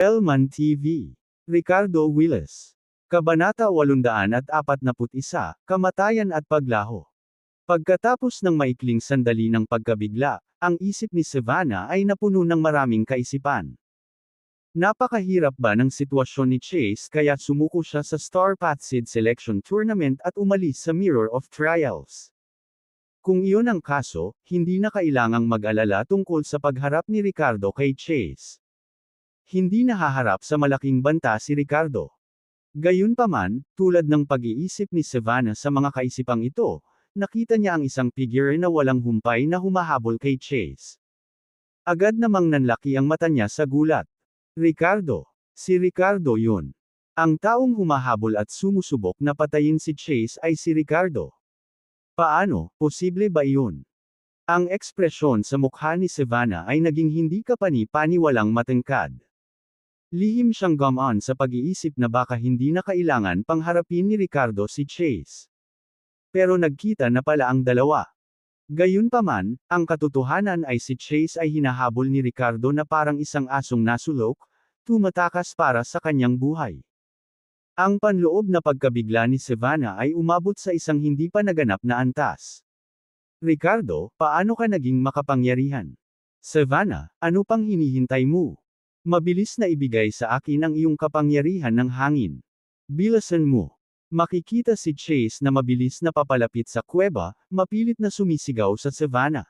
Elman TV. Ricardo Willis. Kabanata 841, Kamatayan at Paglaho. Pagkatapos ng maikling sandali ng pagkabigla, ang isip ni Savannah ay napuno ng maraming kaisipan. Napakahirap ba ng sitwasyon ni Chase kaya sumuko siya sa Star Path Seed Selection Tournament at umalis sa Mirror of Trials? Kung iyon ang kaso, hindi na kailangang mag-alala tungkol sa pagharap ni Ricardo kay Chase. Hindi nahaharap sa malaking banta si Ricardo. Gayunpaman, tulad ng pag-iisip ni Savannah sa mga kaisipang ito, nakita niya ang isang figure na walang humpay na humahabol kay Chase. Agad namang nanlaki ang mata niya sa gulat. Ricardo. Si Ricardo yun. Ang taong humahabol at sumusubok na patayin si Chase ay si Ricardo. Paano, posible ba iyon? Ang ekspresyon sa mukha ni Savannah ay naging hindi kapani-paniwalang matangkad. Lihim siyang gumaan sa pag-iisip na baka hindi na kailangan pangharapin ni Ricardo si Chase. Pero nagkita na pala ang dalawa. Gayunpaman, ang katotohanan ay si Chase ay hinahabol ni Ricardo na parang isang asong nasulok, tumatakas para sa kanyang buhay. Ang panloob na pagkabigla ni Savannah ay umabot sa isang hindi pa naganap na antas. Ricardo, paano ka naging makapangyarihan? Savannah, ano pang hinihintay mo? Mabilis na ibigay sa akin ang iyong kapangyarihan ng hangin. Bilisan mo. Makikita si Chase na mabilis na papalapit sa kuweba, mapilit na sumisigaw sa Savannah.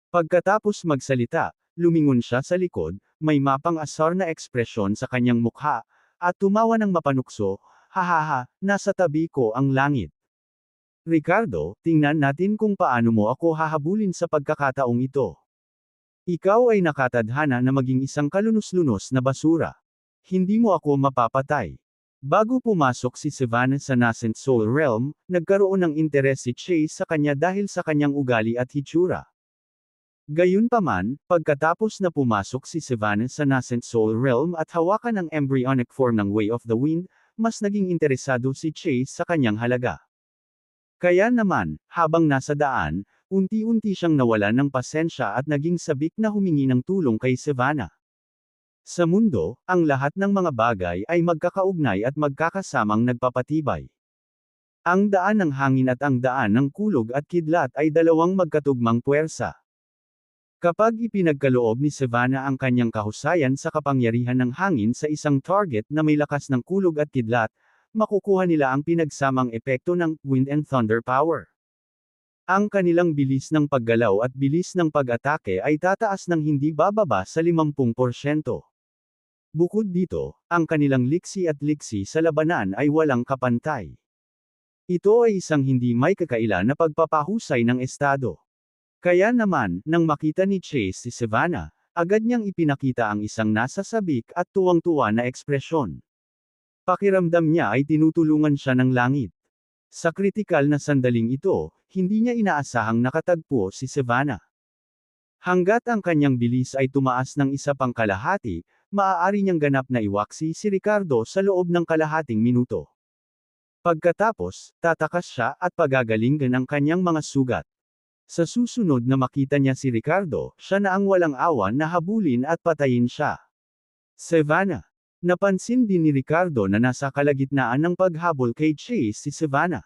Pagkatapos magsalita, lumingon siya sa likod, may mapang-asar na ekspresyon sa kanyang mukha, at tumawa ng mapanukso, hahaha, nasa tabi ko ang langit. Ricardo, tingnan natin kung paano mo ako hahabulin sa pagkakataong ito. Ikaw ay nakatadhana na maging isang kalunos-lunos na basura. Hindi mo ako mapapatay. Bago pumasok si Savannah sa Nascent Soul Realm, nagkaroon ng interes si Chase sa kanya dahil sa kanyang ugali at hitsura. Gayunpaman, pagkatapos na pumasok si Savannah sa Nascent Soul Realm at hawakan ang embryonic form ng Way of the Wind, mas naging interesado si Chase sa kanyang halaga. Kaya naman, habang nasa daan, unti-unti siyang nawalan ng pasensya at naging sabik na humingi ng tulong kay Savannah. Sa mundo, ang lahat ng mga bagay ay magkakaugnay at magkakasamang nagpapatibay. Ang daan ng hangin at ang daan ng kulog at kidlat ay dalawang magkatugmang puwersa. Kapag ipinagkaloob ni Savannah ang kanyang kahusayan sa kapangyarihan ng hangin sa isang target na may lakas ng kulog at kidlat, makukuha nila ang pinagsamang epekto ng wind and thunder power. Ang kanilang bilis ng paggalaw at bilis ng pag-atake ay tataas ng hindi bababa sa 50%. Bukod dito, ang kanilang liksi at liksi sa labanan ay walang kapantay. Ito ay isang hindi may kakaila na pagpapahusay ng estado. Kaya naman, nang makita ni Chase si Savannah, agad niyang ipinakita ang isang nasasabik at tuwang-tuwa na ekspresyon. Pakiramdam niya ay tinutulungan siya ng langit. Sa kritikal na sandaling ito, hindi niya inaasahang nakatagpo si Savannah. Hanggat ang kanyang bilis ay tumaas ng isa pang kalahati, maaari niyang ganap na iwaksi si Ricardo sa loob ng kalahating minuto. Pagkatapos, tatakas siya at pagagalingan ang kanyang mga sugat. Sa susunod na makita niya si Ricardo, siya na ang walang awan na habulin at patayin siya. Savannah. Napansin din ni Ricardo na nasa kalagitnaan ng paghabol kay Chase si Savannah.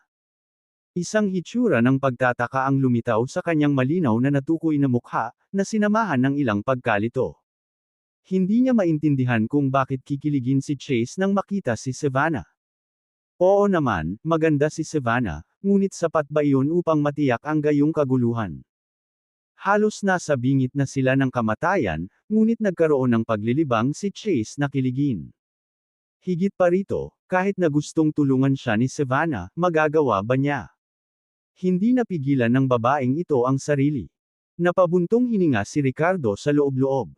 Isang hitsura ng pagtataka ang lumitaw sa kanyang malinaw na natukoy na mukha, na sinamahan ng ilang pagkalito. Hindi niya maintindihan kung bakit kikiligin si Chase nang makita si Savannah. Oo naman, maganda si Savannah, ngunit sapat ba iyon upang matiyak ang gayong kaguluhan? Halos nasa bingit na sila ng kamatayan, ngunit nagkaroon ng paglilibang si Chase na kiligin. Higit pa rito, kahit na gustong tulungan siya ni Savannah, magagawa ba niya? Hindi napigilan ng babaeng ito ang sarili. Napabuntong hininga si Ricardo sa loob-loob.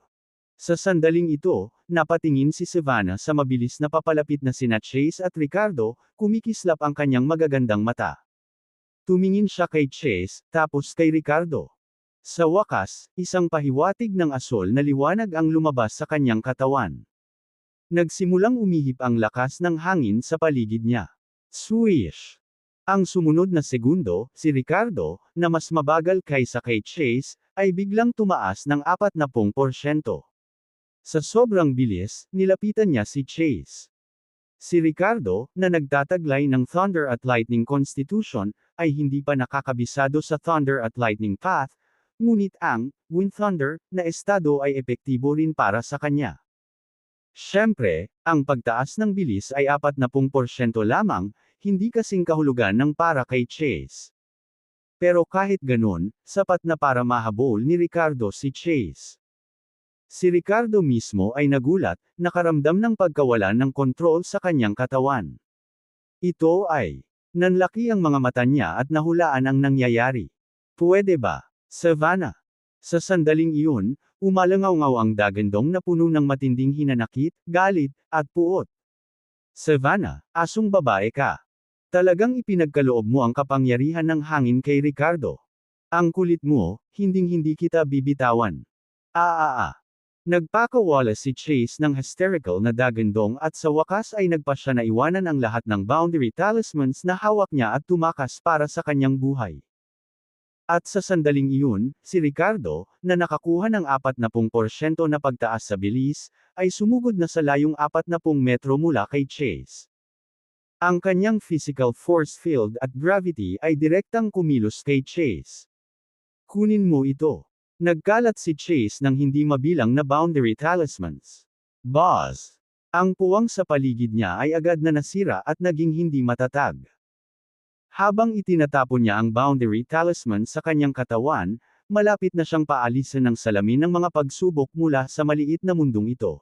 Sa sandaling ito, napatingin si Savannah sa mabilis na papalapit na sina Chase at Ricardo, kumikislap ang kanyang magagandang mata. Tumingin siya kay Chase, tapos kay Ricardo. Sa wakas, isang pahiwatig ng asol na liwanag ang lumabas sa kanyang katawan. Nagsimulang umihip ang lakas ng hangin sa paligid niya. Swish! Ang sumunod na segundo, si Ricardo, na mas mabagal kaysa kay Chase, ay biglang tumaas ng 40%. Sa sobrang bilis, nilapitan niya si Chase. Si Ricardo, na nagtataglay ng Thunder at Lightning Constitution, ay hindi pa nakakabisado sa Thunder at Lightning Path, ngunit ang Wind Thunder na estado ay epektibo rin para sa kanya. Siyempre, ang pagtaas ng bilis ay 40% lamang, hindi kasing kahulugan ng para kay Chase. Pero kahit ganun, sapat na para mahabol ni Ricardo si Chase. Si Ricardo mismo ay nagulat, nakaramdam ng pagkawalan ng kontrol sa kanyang katawan. Ito ay, nanlaki ang mga mata niya at nahulaan ang nangyayari. Pwede ba, Savannah? Sa sandaling iyon, umalangaw-ngaw ang dagandong na puno ng matinding hinanakit, galit, at puot. Savannah, asong babae ka. Talagang ipinagkaloob mo ang kapangyarihan ng hangin kay Ricardo. Ang kulit mo, hinding-hindi kita bibitawan. Nagpakawala si Chase ng hysterical na dagandong at sa wakas ay nagpa siya na iwanan ang lahat ng boundary talismans na hawak niya at tumakas para sa kanyang buhay. At sa sandaling iyon, si Ricardo, na nakakuha ng 40% na pagtaas sa bilis, ay sumugod na sa layong 40 metro mula kay Chase. Ang kanyang physical force field at gravity ay direktang kumilos kay Chase. Kunin mo ito. Nagkalat si Chase ng hindi mabilang na boundary talismans. Boss! Ang puwang sa paligid niya ay agad na nasira at naging hindi matatag. Habang itinatapon niya ang boundary talisman sa kanyang katawan, malapit na siyang paalisan ng salamin ng mga pagsubok mula sa maliit na mundong ito.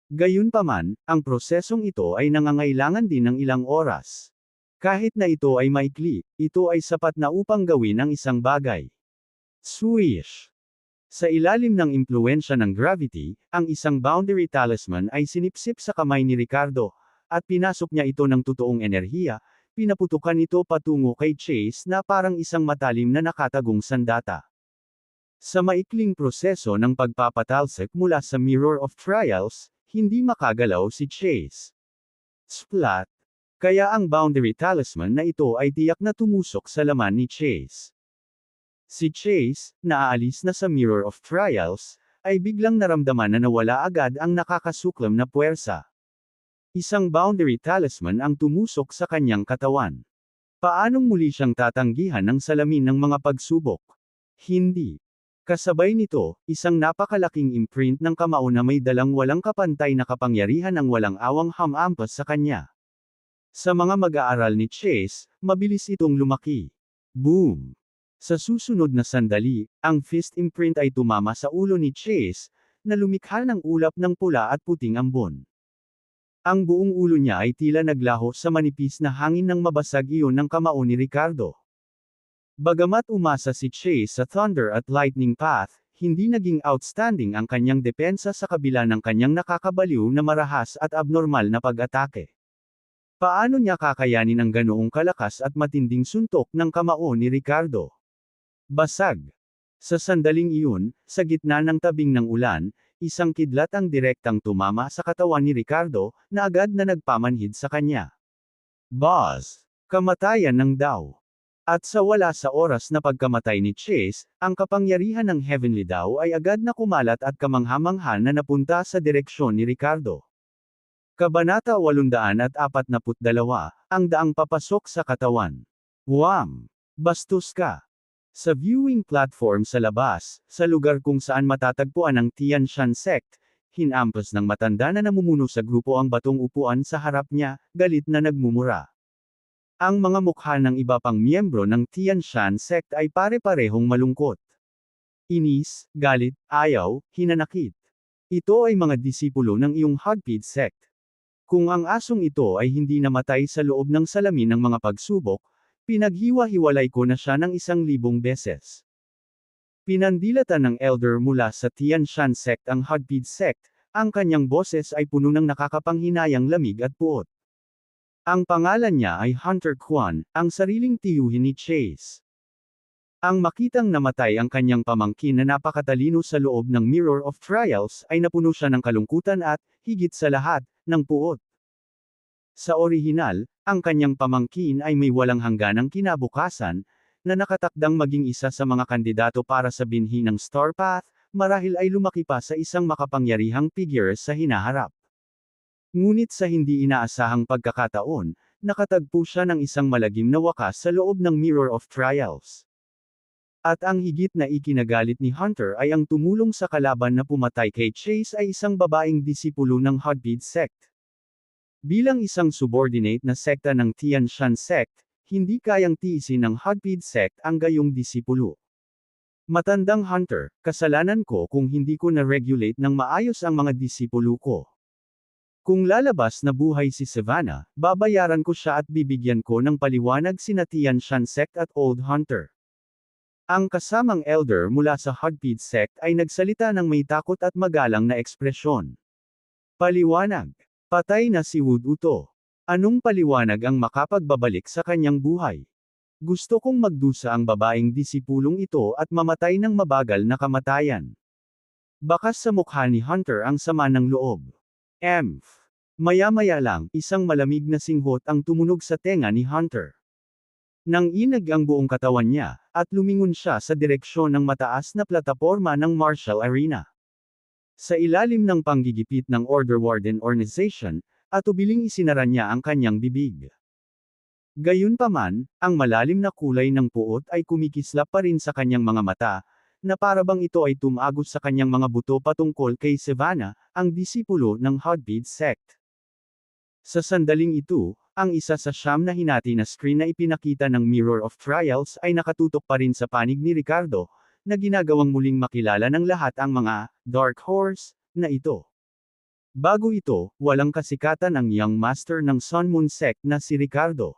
Gayunpaman, ang prosesong ito ay nangangailangan din ng ilang oras. Kahit na ito ay maikli, ito ay sapat na upang gawin ang isang bagay. Swish! Sa ilalim ng impluwensya ng gravity, ang isang boundary talisman ay sinipsip sa kamay ni Ricardo, at pinasok niya ito ng totoong enerhiya, pinaputukan ito patungo kay Chase na parang isang matalim na nakatagong sandata. Sa maikling proseso ng pagpapatalsik mula sa Mirror of Trials, hindi makagalaw si Chase. Splat! Kaya ang boundary talisman na ito ay tiyak na tumusok sa laman ni Chase. Si Chase, na aalis na sa Mirror of Trials, ay biglang naramdaman na nawala agad ang nakakasuklam na puwersa. Isang boundary talisman ang tumusok sa kanyang katawan. Paanong muli siyang tatanggihan ng salamin ng mga pagsubok? Hindi. Kasabay nito, isang napakalaking imprint ng kamao na may dalang walang kapantay na kapangyarihan ang walang awang hamampas sa kanya. Sa mga mag-aaral ni Chase, mabilis itong lumaki. Boom! Sa susunod na sandali, ang fist imprint ay tumama sa ulo ni Chase, na lumikha ng ulap ng pula at puting ambon. Ang buong ulo niya ay tila naglaho sa manipis na hangin ng mabasag iyon ng kamao ni Ricardo. Bagamat umasa si Chase sa Thunder at Lightning Path, hindi naging outstanding ang kanyang depensa sa kabila ng kanyang nakakabaliw na marahas at abnormal na pag-atake. Paano niya kakayanin ang ganoong kalakas at matinding suntok ng kamao ni Ricardo? Basag. Sa sandaling iyon, sa gitna ng tabing ng ulan, isang kidlat ang direktang tumama sa katawan ni Ricardo, na agad na nagpamanhid sa kanya. Boss! Kamatayan ng Daw. At sa wala sa oras na pagkamatay ni Chase, ang kapangyarihan ng Heavenly Daw ay agad na kumalat at kamangha-mangha na napunta sa direksyon ni Ricardo. Kabanata 842, ang daang papasok sa katawan. Wham! Bastos ka! Sa viewing platform sa labas, sa lugar kung saan matatagpuan ang Tian Shan sect, hinampas ng matanda na namumuno sa grupo ang batong upuan sa harap niya, galit na nagmumura. Ang mga mukha ng iba pang miyembro ng Tian Shan sect ay pare-parehong malungkot. Inis, galit, ayaw, hinanakit. Ito ay mga disipulo ng iyong Hagpid sect. Kung ang asong ito ay hindi namatay sa loob ng salamin ng mga pagsubok, pinaghiwa-hiwalay ko na siya ng 1,000 beses. Pinandilatan ng elder mula sa Tian Shan sect ang Hagpid sect, ang kanyang boses ay puno ng nakakapanghinayang lamig at puot. Ang pangalan niya ay Hunter Quan, ang sariling tiyuhin ni Chase. Ang makitang namatay ang kanyang pamangkin na napakatalino sa loob ng Mirror of Trials ay napuno siya ng kalungkutan at, higit sa lahat, ng puot. Sa orihinal, ang kanyang pamangkin ay may walang hangganang kinabukasan, na nakatakdang maging isa sa mga kandidato para sa binhi ng Star Path, marahil ay lumaki pa sa isang makapangyarihang figure sa hinaharap. Ngunit sa hindi inaasahang pagkakataon, nakatagpo siya ng isang malagim na wakas sa loob ng Mirror of Trials. At ang higit na ikinagalit ni Hunter ay ang tumulong sa kalaban na pumatay kay Chase ay isang babaeng disipulo ng Hotbed Sect. Bilang isang subordinate na sekta ng Tian Shan Sect, hindi kayang tiisin ng Hotbed Sect ang gayong disipulo. Matandang Hunter, kasalanan ko kung hindi ko na-regulate ng maayos ang mga disipulo ko. Kung lalabas na buhay si Savannah, babayaran ko siya at bibigyan ko ng paliwanag sina Tian Shan Sect at Old Hunter. Ang kasamang elder mula sa Hotbed Sect ay nagsalita ng may takot at magalang na ekspresyon. Paliwanag. Patay na si Wood Uto. Anong paliwanag ang makapagbabalik sa kanyang buhay? Gusto kong magdusa ang babaeng disipulong ito at mamatay ng mabagal na kamatayan. Bakas sa mukha ni Hunter ang sama ng loob. Maya-maya lang, isang malamig na singhot ang tumunog sa tenga ni Hunter. Nang inag ang buong katawan niya, at lumingon siya sa direksyon ng mataas na plataporma ng Marshall Arena. Sa ilalim ng panggigipit ng Order Warden Organization, at ubiling isinara niya ang kanyang bibig. Gayunpaman, ang malalim na kulay ng puot ay kumikislap pa rin sa kanyang mga mata, na parabang ito ay tumagos sa kanyang mga buto patungkol kay Savannah, ang disipulo ng Hotbed Sect. Sa sandaling ito, ang isa sa siyam na hinati na screen na ipinakita ng Mirror of Trials ay nakatutok pa rin sa panig ni Ricardo, na ginagawang muling makilala ng lahat ang mga Dark Horse na ito. Bago ito, walang kasikatan ang young master ng Sun Moon Sect na si Ricardo.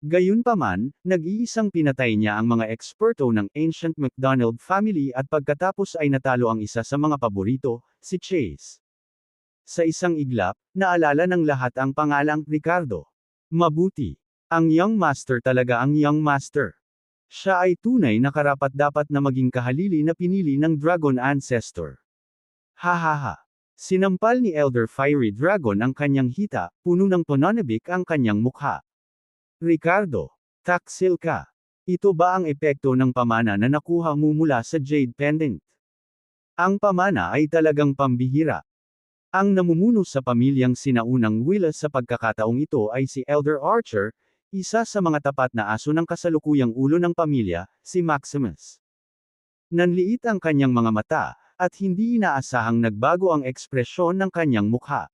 Gayunpaman, nag-iisang pinatay niya ang mga eksperto ng Ancient MacDonald family at pagkatapos ay natalo ang isa sa mga paborito, si Chase. Sa isang iglap, naalala ng lahat ang pangalang Ricardo. Mabuti. Ang young master talaga ang young master. Siya ay tunay na karapat-dapat na maging kahalili na pinili ng Dragon Ancestor. Hahaha. Sinampal ni Elder Fiery Dragon ang kanyang hita, puno ng pananabik ang kanyang mukha. Ricardo, taksil ka. Ito ba ang epekto ng pamana na nakuha mo mula sa Jade Pendant? Ang pamana ay talagang pambihira. Ang namumuno sa pamilyang sinaunang Willis sa pagkakataong ito ay si Elder Archer, isa sa mga tapat na aso ng kasalukuyang ulo ng pamilya, si Maximus. Nanliit ang kanyang mga mata, at hindi inaasahang nagbago ang ekspresyon ng kanyang mukha.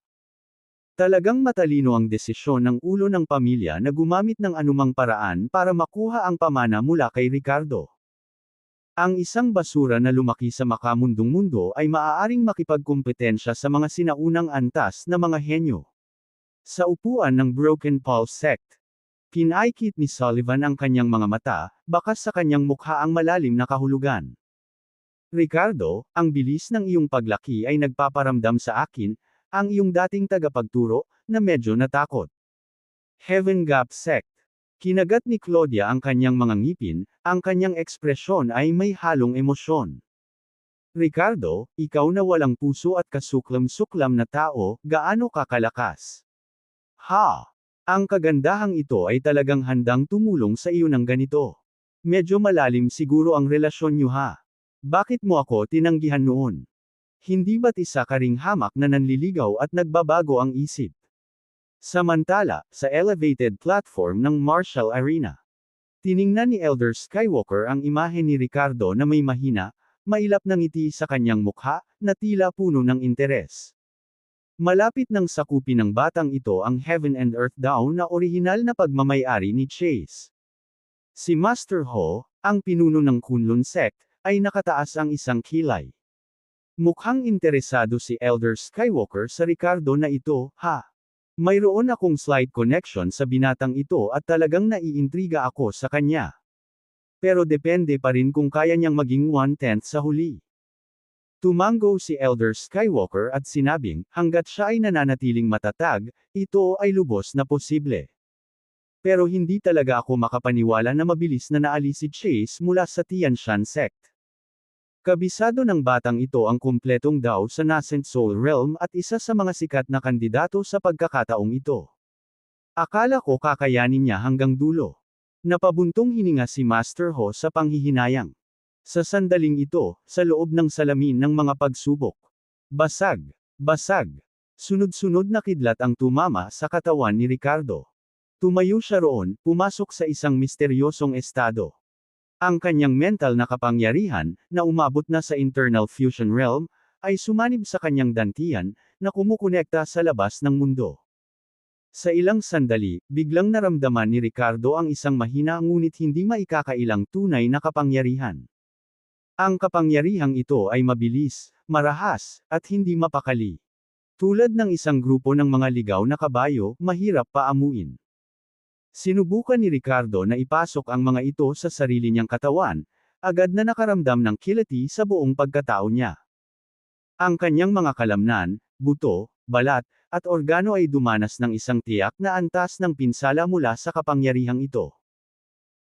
Talagang matalino ang desisyon ng ulo ng pamilya na gumamit ng anumang paraan para makuha ang pamana mula kay Ricardo. Ang isang basura na lumaki sa makamundong mundo ay maaaring makipagkumpetensya sa mga sinaunang antas na mga henyo. Sa upuan ng Broken Pulse Sect, pinaikit ni Sullivan ang kanyang mga mata, bakas sa kanyang mukha ang malalim na kahulugan. Ricardo, ang bilis ng iyong paglaki ay nagpaparamdam sa akin, ang iyong dating tagapagturo, na medyo natakot. Heaven Gap Sect. Kinagat ni Claudia ang kanyang mga ngipin, ang kanyang ekspresyon ay may halong emosyon. Ricardo, ikaw na walang puso at kasuklam-suklam na tao, gaano ka kalakas? Ha! Ang kagandahang ito ay talagang handang tumulong sa iyo ng ganito. Medyo malalim siguro ang relasyon niyo ha. Bakit mo ako tinanggihan noon? Hindi ba't isa ka ring hamak na nanliligaw at nagbabago ang isip? Samantala, sa elevated platform ng Marshall Arena, tiningnan ni Elder Skywalker ang imahe ni Ricardo na may mahina, mailap na ngiti sa kanyang mukha, na tila puno ng interes. Malapit nang sakupin ng batang ito ang Heaven and Earth Dawn na orihinal na pagmamay-ari ni Chase. Si Master Ho, ang pinuno ng Kunlun Sect, ay nakataas ang isang kilay. Mukhang interesado si Elder Skywalker sa Ricardo na ito, ha? Mayroon akong slight connection sa binatang ito at talagang naiintriga ako sa kanya. Pero depende pa rin kung kaya niyang maging 1/10 sa huli. Tumango si Elder Skywalker at sinabing, hanggat siya ay nananatiling matatag, ito ay lubos na posible. Pero hindi talaga ako makapaniwala na mabilis na naalis si Chase mula sa Tian Shan Sect. Kabisado ng batang ito ang kumpletong daw sa Nascent Soul Realm at isa sa mga sikat na kandidato sa pagkakataong ito. Akala ko kakayanin niya hanggang dulo. Napabuntong hininga si Master Ho sa panghihinayang. Sa sandaling ito, sa loob ng salamin ng mga pagsubok. Basag. Basag. Sunod-sunod na kidlat ang tumama sa katawan ni Ricardo. Tumayo siya roon, pumasok sa isang misteryosong estado. Ang kanyang mental na kapangyarihan, na umabot na sa internal fusion realm, ay sumanib sa kanyang dantian, na kumukonekta sa labas ng mundo. Sa ilang sandali, biglang naramdaman ni Ricardo ang isang mahina ngunit hindi maikakailang tunay na kapangyarihan. Ang kapangyarihang ito ay mabilis, marahas, at hindi mapakali. Tulad ng isang grupo ng mga ligaw na kabayo, mahirap paamuin. Sinubukan ni Ricardo na ipasok ang mga ito sa sarili niyang katawan, agad na nakaramdam ng kiliti sa buong pagkatao niya. Ang kanyang mga kalamnan, buto, balat, at organo ay dumanas ng isang tiyak na antas ng pinsala mula sa kapangyarihang ito.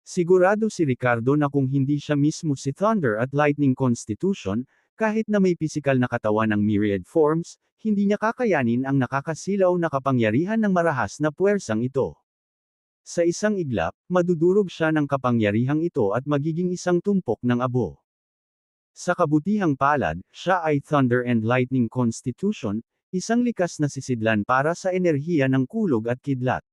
Sigurado si Ricardo na kung hindi siya mismo si Thunder at Lightning Constitution, kahit na may pisikal na katawan ng myriad forms, hindi niya kakayanin ang nakakasilaw na kapangyarihan ng marahas na puwersang ito. Sa isang iglap, madudurog siya ng kapangyarihang ito at magiging isang tumpok ng abo. Sa kabutihang palad, siya ay Thunder and Lightning Constitution, isang likas na sisidlan para sa enerhiya ng kulog at kidlat.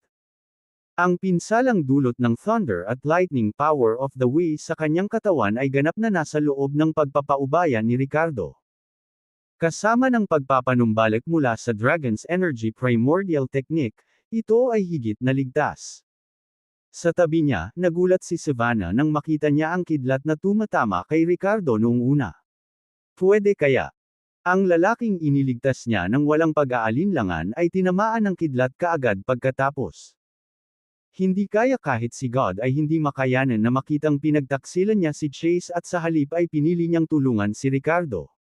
Ang pinsalang dulot ng Thunder at Lightning Power of the Way sa kanyang katawan ay ganap na nasa loob ng pagpapaubaya ni Ricardo. Kasama ng pagpapanumbalik mula sa Dragon's Energy Primordial Technique, ito ay higit na ligtas. Sa tabi niya, nagulat si Savannah nang makita niya ang kidlat na tumatama kay Ricardo noong una. Pwede kaya? Ang lalaking iniligtas niya ng walang pag-aalinlangan ay tinamaan ng kidlat kaagad pagkatapos. Hindi kaya kahit si God ay hindi makayanan na makitang pinagtaksilan niya si Chase at sa halip ay pinili niyang tulungan si Ricardo.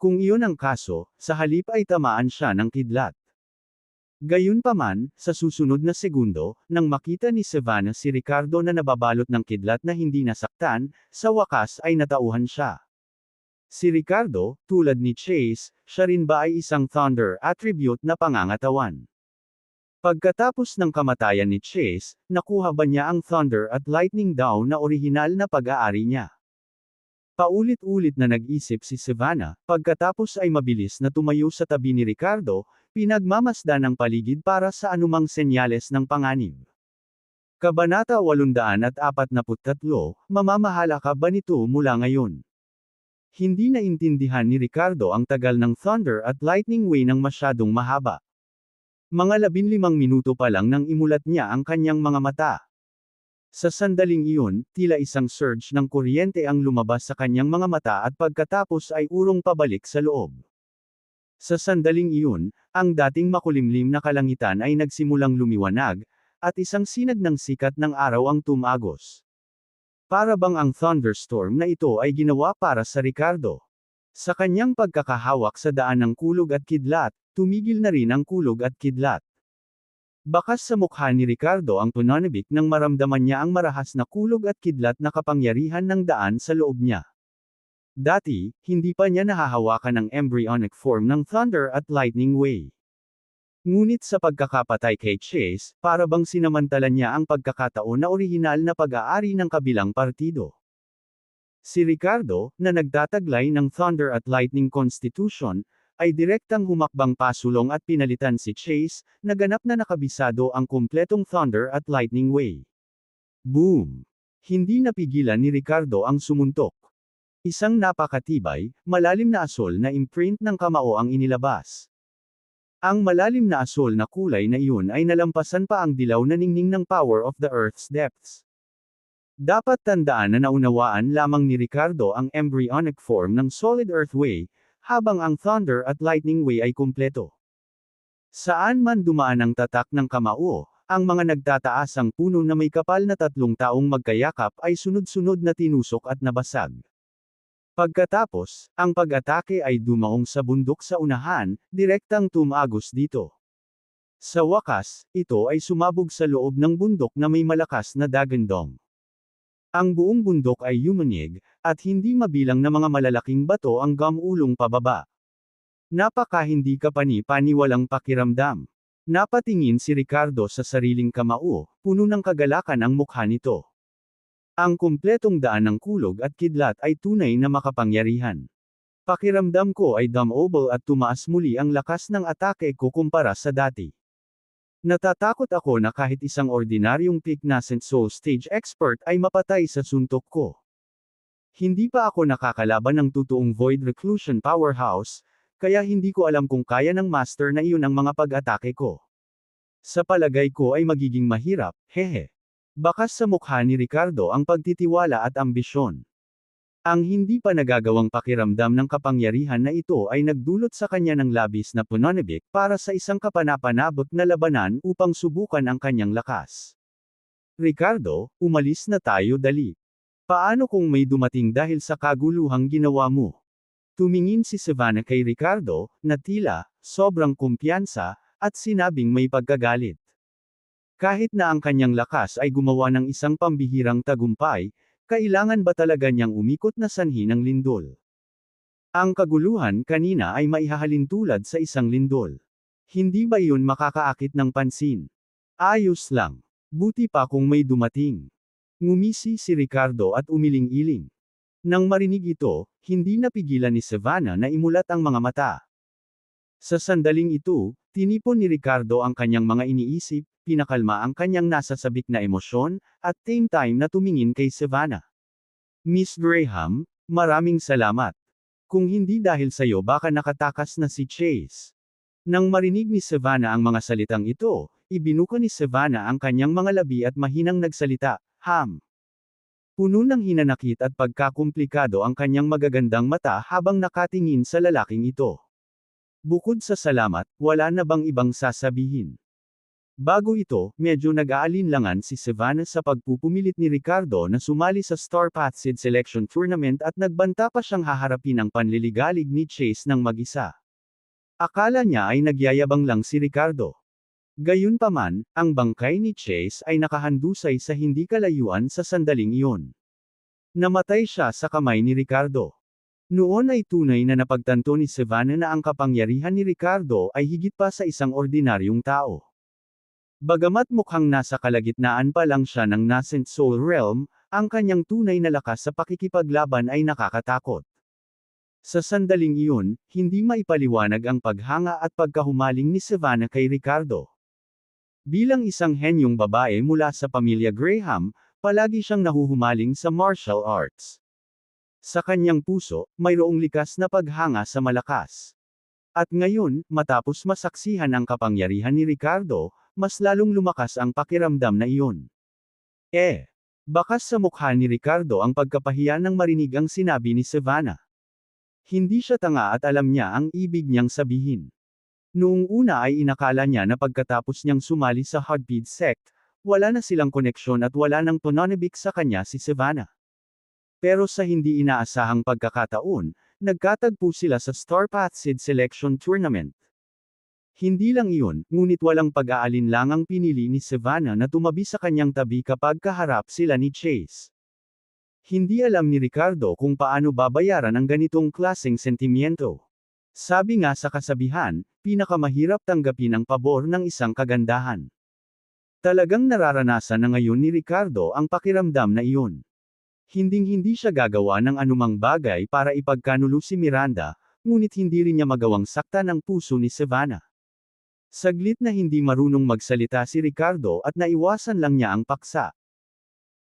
Kung iyon ang kaso, sa halip ay tamaan siya ng kidlat. Gayunpaman, sa susunod na segundo, nang makita ni Savannah si Ricardo na nababalot ng kidlat na hindi nasaktan, sa wakas ay natauhan siya. Si Ricardo, tulad ni Chase, siya rin ba ay isang Thunder attribute na pangangatawan? Pagkatapos ng kamatayan ni Chase, nakuha ba niya ang Thunder at Lightning daw na orihinal na pag-aari niya? Paulit-ulit na nag-isip si Savannah, pagkatapos ay mabilis na tumayo sa tabi ni Ricardo, pinagmamasdan ang paligid para sa anumang senyales ng panganib. Kabanata 843, mamamahala ka ba nito mula ngayon? Hindi naintindihan ni Ricardo ang tagal ng Thunder at Lightning Way ng masyadong mahaba. Mga 15 minuto pa lang nang imulat niya ang kanyang mga mata. Sa sandaling iyon, tila isang surge ng kuryente ang lumabas sa kanyang mga mata at pagkatapos ay urong pabalik sa loob. Sa sandaling iyon, ang dating makulimlim na kalangitan ay nagsimulang lumiwanag, at isang sinag ng sikat ng araw ang tumagos. Para bang ang thunderstorm na ito ay ginawa para sa Ricardo. Sa kanyang pagkakahawak sa daan ng kulog at kidlat, tumigil na rin ang kulog at kidlat. Bakas sa mukha ni Ricardo ang tunanibik nang maramdaman niya ang marahas na kulog at kidlat na kapangyarihan ng daan sa loob niya. Dati, hindi pa niya nahahawakan ang embryonic form ng Thunder at Lightning Way. Ngunit sa pagkakapatay kay Chase, para bang sinamantala niya ang pagkakataon na orihinal na pag-aari ng kabilang partido. Si Ricardo, na nagtataglay ng Thunder at Lightning Constitution, ay direktang humakbang pasulong at pinalitan si Chase, na ganap na nakabisado ang kumpletong Thunder at Lightning Way. Boom! Hindi napigilan ni Ricardo ang sumuntok. Isang napakatibay, malalim na asol na imprint ng kamao ang inilabas. Ang malalim na asol na kulay na iyon ay nalampasan pa ang dilaw na ningning ng power of the Earth's depths. Dapat tandaan na naunawaan lamang ni Ricardo ang embryonic form ng Solid Earth Way, habang ang Thunder at Lightning Way ay kumpleto. Saan man dumaan ang tatak ng kamao, ang mga nagtataasang puno na may kapal na 3 taong magkayakap ay sunod-sunod na tinusok at nabasag. Pagkatapos, ang pag-atake ay dumaong sa bundok sa unahan, direktang tumagos dito. Sa wakas, ito ay sumabog sa loob ng bundok na may malakas na dagandong. Ang buong bundok ay yumanig, at hindi mabilang na mga malalaking bato ang gamulong pababa. Napaka-hindi kapani-pani walang pakiramdam. Napatingin si Ricardo sa sariling kamao, puno ng kagalakan ang mukha nito. Ang kumpletong daan ng kulog at kidlat ay tunay na makapangyarihan. Pakiramdam ko ay dumobble at tumaas muli ang lakas ng atake ko kumpara sa dati. Natatakot ako na kahit isang ordinaryong peak nascent soul stage expert ay mapatay sa suntok ko. Hindi pa ako nakakalaban ng totoong void reclusion powerhouse, kaya hindi ko alam kung kaya ng master na iyon ang mga pag-atake ko. Sa palagay ko ay magiging mahirap, hehe. Bakas sa mukha ni Ricardo ang pagtitiwala at ambisyon. Ang hindi pa nagagawang pakiramdam ng kapangyarihan na ito ay nagdulot sa kanya ng labis na pananabik para sa isang kapanapanabik na labanan upang subukan ang kanyang lakas. Ricardo, umalis na tayo dali. Paano kung may dumating dahil sa kaguluhang ginawa mo? Tumingin si Savannah kay Ricardo, na tila, sobrang kumpiyansa, at sinabing may pagkagalit. Kahit na ang kanyang lakas ay gumawa ng isang pambihirang tagumpay, kailangan ba talaga niyang umikot na sanhi ng lindol? Ang kaguluhan kanina ay maihahalin tulad sa isang lindol. Hindi ba iyon makakaakit ng pansin? Ayos lang. Buti pa kung may dumating. Ngumisi si Ricardo at umiling-iling. Nang marinig ito, hindi napigilan ni Savannah na imulat ang mga mata. Sa sandaling ito, tinipon ni Ricardo ang kanyang mga iniisip, pinakalma ang kanyang nasasabik na emosyon, at same time na tumingin kay Savannah. Miss Graham, maraming salamat. Kung hindi dahil sayo baka nakatakas na si Chase. Nang marinig ni Savannah ang mga salitang ito, ibinuka ni Savannah ang kanyang mga labi at mahinang nagsalita, Puno ng hinanakit at pagkakomplikado ang kanyang magagandang mata habang nakatingin sa lalaking ito. Bukod sa salamat, wala na bang ibang sasabihin? Bago ito, medyo nag-aalinlangan si Savannah sa pagpupumilit ni Ricardo na sumali sa Star Path Seed Selection Tournament at nagbanta pa siyang haharapin ang panliligalig ni Chase ng mag-isa. Akala niya ay nagyayabang lang si Ricardo. Gayunpaman, ang bangkay ni Chase ay nakahandusay sa hindi kalayuan sa sandaling iyon. Namatay siya sa kamay ni Ricardo. Noon ay tunay na napagtanto ni Savannah na ang kapangyarihan ni Ricardo ay higit pa sa isang ordinaryong tao. Bagamat mukhang nasa kalagitnaan pa lang siya ng nascent soul realm, ang kanyang tunay na lakas sa pakikipaglaban ay nakakatakot. Sa sandaling iyon, hindi maipaliwanag ang paghanga at pagkahumaling ni Savannah kay Ricardo. Bilang isang henyong babae mula sa pamilya Graham, palagi siyang nahuhumaling sa martial arts. Sa kanyang puso, mayroong likas na paghanga sa malakas. At ngayon, matapos masaksihan ang kapangyarihan ni Ricardo, mas lalong lumakas ang pakiramdam na iyon. Bakas sa mukha ni Ricardo ang pagkapahiya nang marinig ang sinabi ni Savannah. Hindi siya tanga at alam niya ang ibig niyang sabihin. Noong una ay inakala niya na pagkatapos niyang sumali sa Heartbeat Sect, wala na silang koneksyon at wala nang pananabik sa kanya si Savannah. Pero sa hindi inaasahang pagkakataon, nagkatagpo sila sa Star Path Seed Selection Tournament. Hindi lang iyon, ngunit walang pag-aalinlangang pinili ni Savannah na tumabi sa kanyang tabi kapag kaharap sila ni Chase. Hindi alam ni Ricardo kung paano babayaran ang ganitong klaseng sentimiento. Sabi nga sa kasabihan, pinakamahirap tanggapin ang pabor ng isang kagandahan. Talagang nararanasan na ngayon ni Ricardo ang pakiramdam na iyon. Hinding-hindi siya gagawa ng anumang bagay para ipagkanulo si Miranda, ngunit hindi rin niya magawang saktan ang puso ni Savannah. Saglit na hindi marunong magsalita si Ricardo at naiwasan lang niya ang paksa.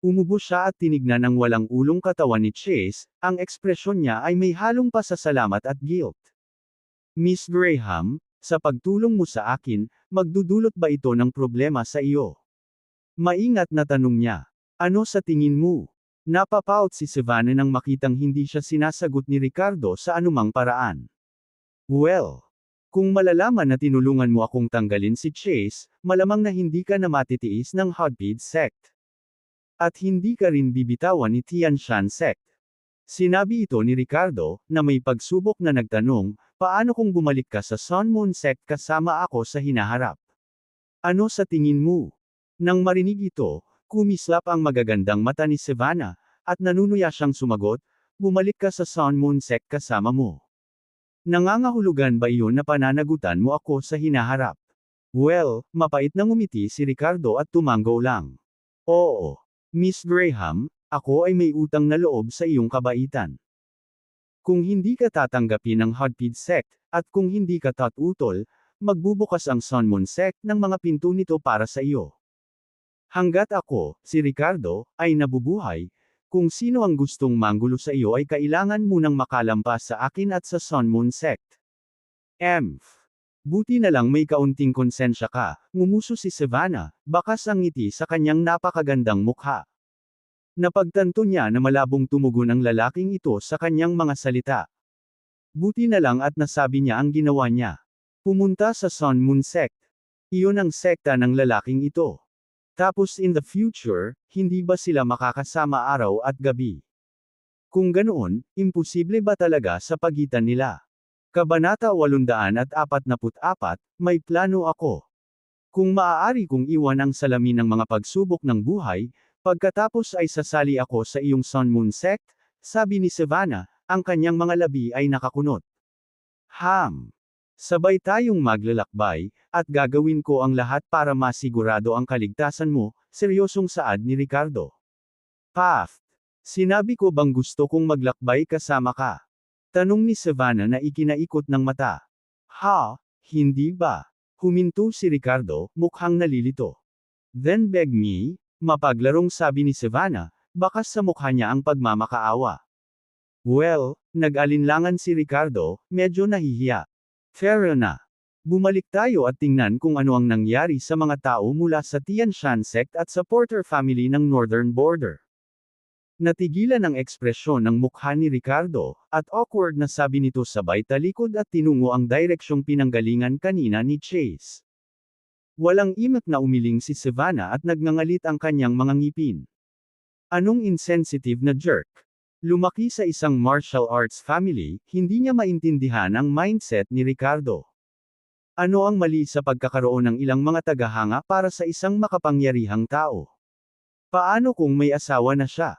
Umubo siya at tinignan ang walang ulong katawan ni Chase, ang ekspresyon niya ay may halong pasasalamat at guilt. Miss Graham, sa pagtulong mo sa akin, magdudulot ba ito ng problema sa iyo? Maingat na tanong niya. Ano sa tingin mo? Napapout si Savannah nang makitang hindi siya sinasagot ni Ricardo sa anumang paraan. Well, kung malalaman na tinulungan mo akong tanggalin si Chase, malamang na hindi ka na matitiis ng Heartbeat Sect. At hindi ka rin bibitawan ni Tianshan Sect. Sinabi ito ni Ricardo, na may pagsubok na nagtanong, paano kung bumalik ka sa Sun Moon Sect kasama ako sa hinaharap? Ano sa tingin mo? Nang marinig ito, kumislap ang magagandang mata ni Savannah, at nanunuya siyang sumagot, bumalik ka sa Sun Moon Sect kasama mo. Nangangahulugan ba iyon na pananagutan mo ako sa hinaharap? Well, mapait na ngumiti si Ricardo at tumanggo lang. Oo. Miss Graham, ako ay may utang na loob sa iyong kabaitan. Kung hindi ka tatanggapin ng Hotpid sect, at kung hindi ka tatutol, magbubukas ang Sun Moon sect ng mga pinto nito para sa iyo. Hanggat ako, si Ricardo, ay nabubuhay, kung sino ang gustong manggulo sa iyo ay kailangan munang makalampas sa akin at sa Sun Moon sect. Buti na lang may kaunting konsensya ka, ngumuso si Savannah, bakas ang ngiti sa kanyang napakagandang mukha. Napagtanto niya na malabong tumugon ang lalaking ito sa kanyang mga salita. Buti na lang at nasabi niya ang ginawa niya. Pumunta sa Sun Moon Sect. Iyon ang sekta ng lalaking ito. Tapos in the future, hindi ba sila makakasama araw at gabi? Kung ganoon, imposible ba talaga sa pagitan nila? Kabanata 844, may plano ako. Kung maaari kong iwan ang salamin ng mga pagsubok ng buhay, pagkatapos ay sasali ako sa iyong Sun Moon Sect, sabi ni Savannah, ang kanyang mga labi ay nakakunot. Sabay tayong maglalakbay, at gagawin ko ang lahat para masigurado ang kaligtasan mo, seryosong saad ni Ricardo. Sinabi ko bang gusto kong maglakbay kasama ka? Tanong ni Savannah na ikinaikot ng mata. Hindi ba? Huminto si Ricardo, mukhang nalilito. Then beg me? Mapaglarong sabi ni Savannah, bakas sa mukha niya ang pagmamakaawa. Well, nag-alinlangan si Ricardo, medyo nahihiya. Fair na. Bumalik tayo at tingnan kung ano ang nangyari sa mga tao mula sa Tian Shan sect at sa Porter family ng Northern Border. Natigilan ang ekspresyon ng mukha ni Ricardo, at awkward na sabi nito sabay talikod at tinungo ang direksyong pinanggalingan kanina ni Chase. Walang imak na umiling si Savannah at nagngangalit ang kanyang mga ngipin. Anong insensitive na jerk? Lumaki sa isang martial arts family, hindi niya maintindihan ang mindset ni Ricardo. Ano ang mali sa pagkakaroon ng ilang mga tagahanga para sa isang makapangyarihang tao? Paano kung may asawa na siya?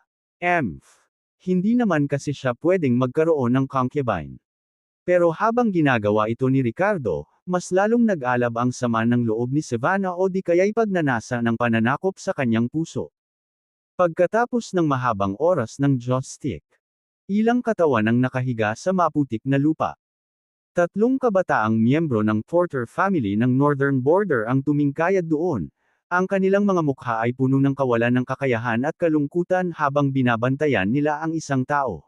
Hindi naman kasi siya pwedeng magkaroon ng concubine. Pero habang ginagawa ito ni Ricardo, mas lalong nag-alab ang sama ng loob ni Savannah o di kaya'y pagnanasa ng pananakop sa kanyang puso. Pagkatapos ng mahabang oras ng joystick, ilang katawan ang nakahiga sa maputik na lupa. 3 kabataang miyembro ng Porter family ng Northern Border ang tumingkayad doon. Ang kanilang mga mukha ay puno ng kawalan ng kakayahan at kalungkutan habang binabantayan nila ang isang tao.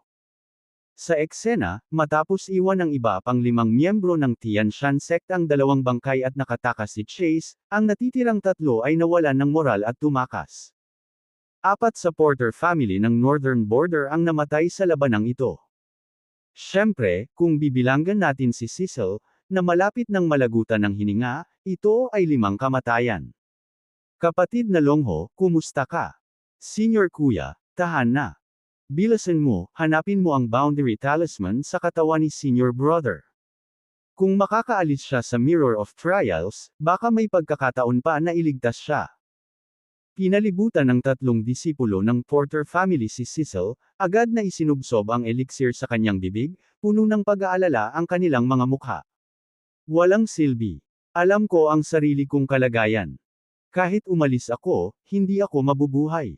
Sa eksena, matapos iwan ng iba pang 5 miyembro ng Tian Shan sect ang 2 bangkay at nakatakas si Chase, ang natitirang 3 ay nawalan ng moral at tumakas. 4 sa Porter family ng Northern Border ang namatay sa labanang ito. Siyempre, kung bibilanggan natin si Cecil, na malapit ng malagutan ng hininga, ito ay 5 kamatayan. Kapatid na Longho, kumusta ka? Senior kuya, tahan na. Bilasan mo, hanapin mo ang boundary talisman sa katawan ni senior brother. Kung makakaalis siya sa Mirror of Trials, baka may pagkakataon pa na iligtas siya. Pinalibutan ng 3 disipulo ng Porter family si Cecil, agad na isinubsob ang elixir sa kanyang bibig, puno ng pag-aalala ang kanilang mga mukha. Walang silbi. Alam ko ang sarili kong kalagayan. Kahit umalis ako, hindi ako mabubuhay.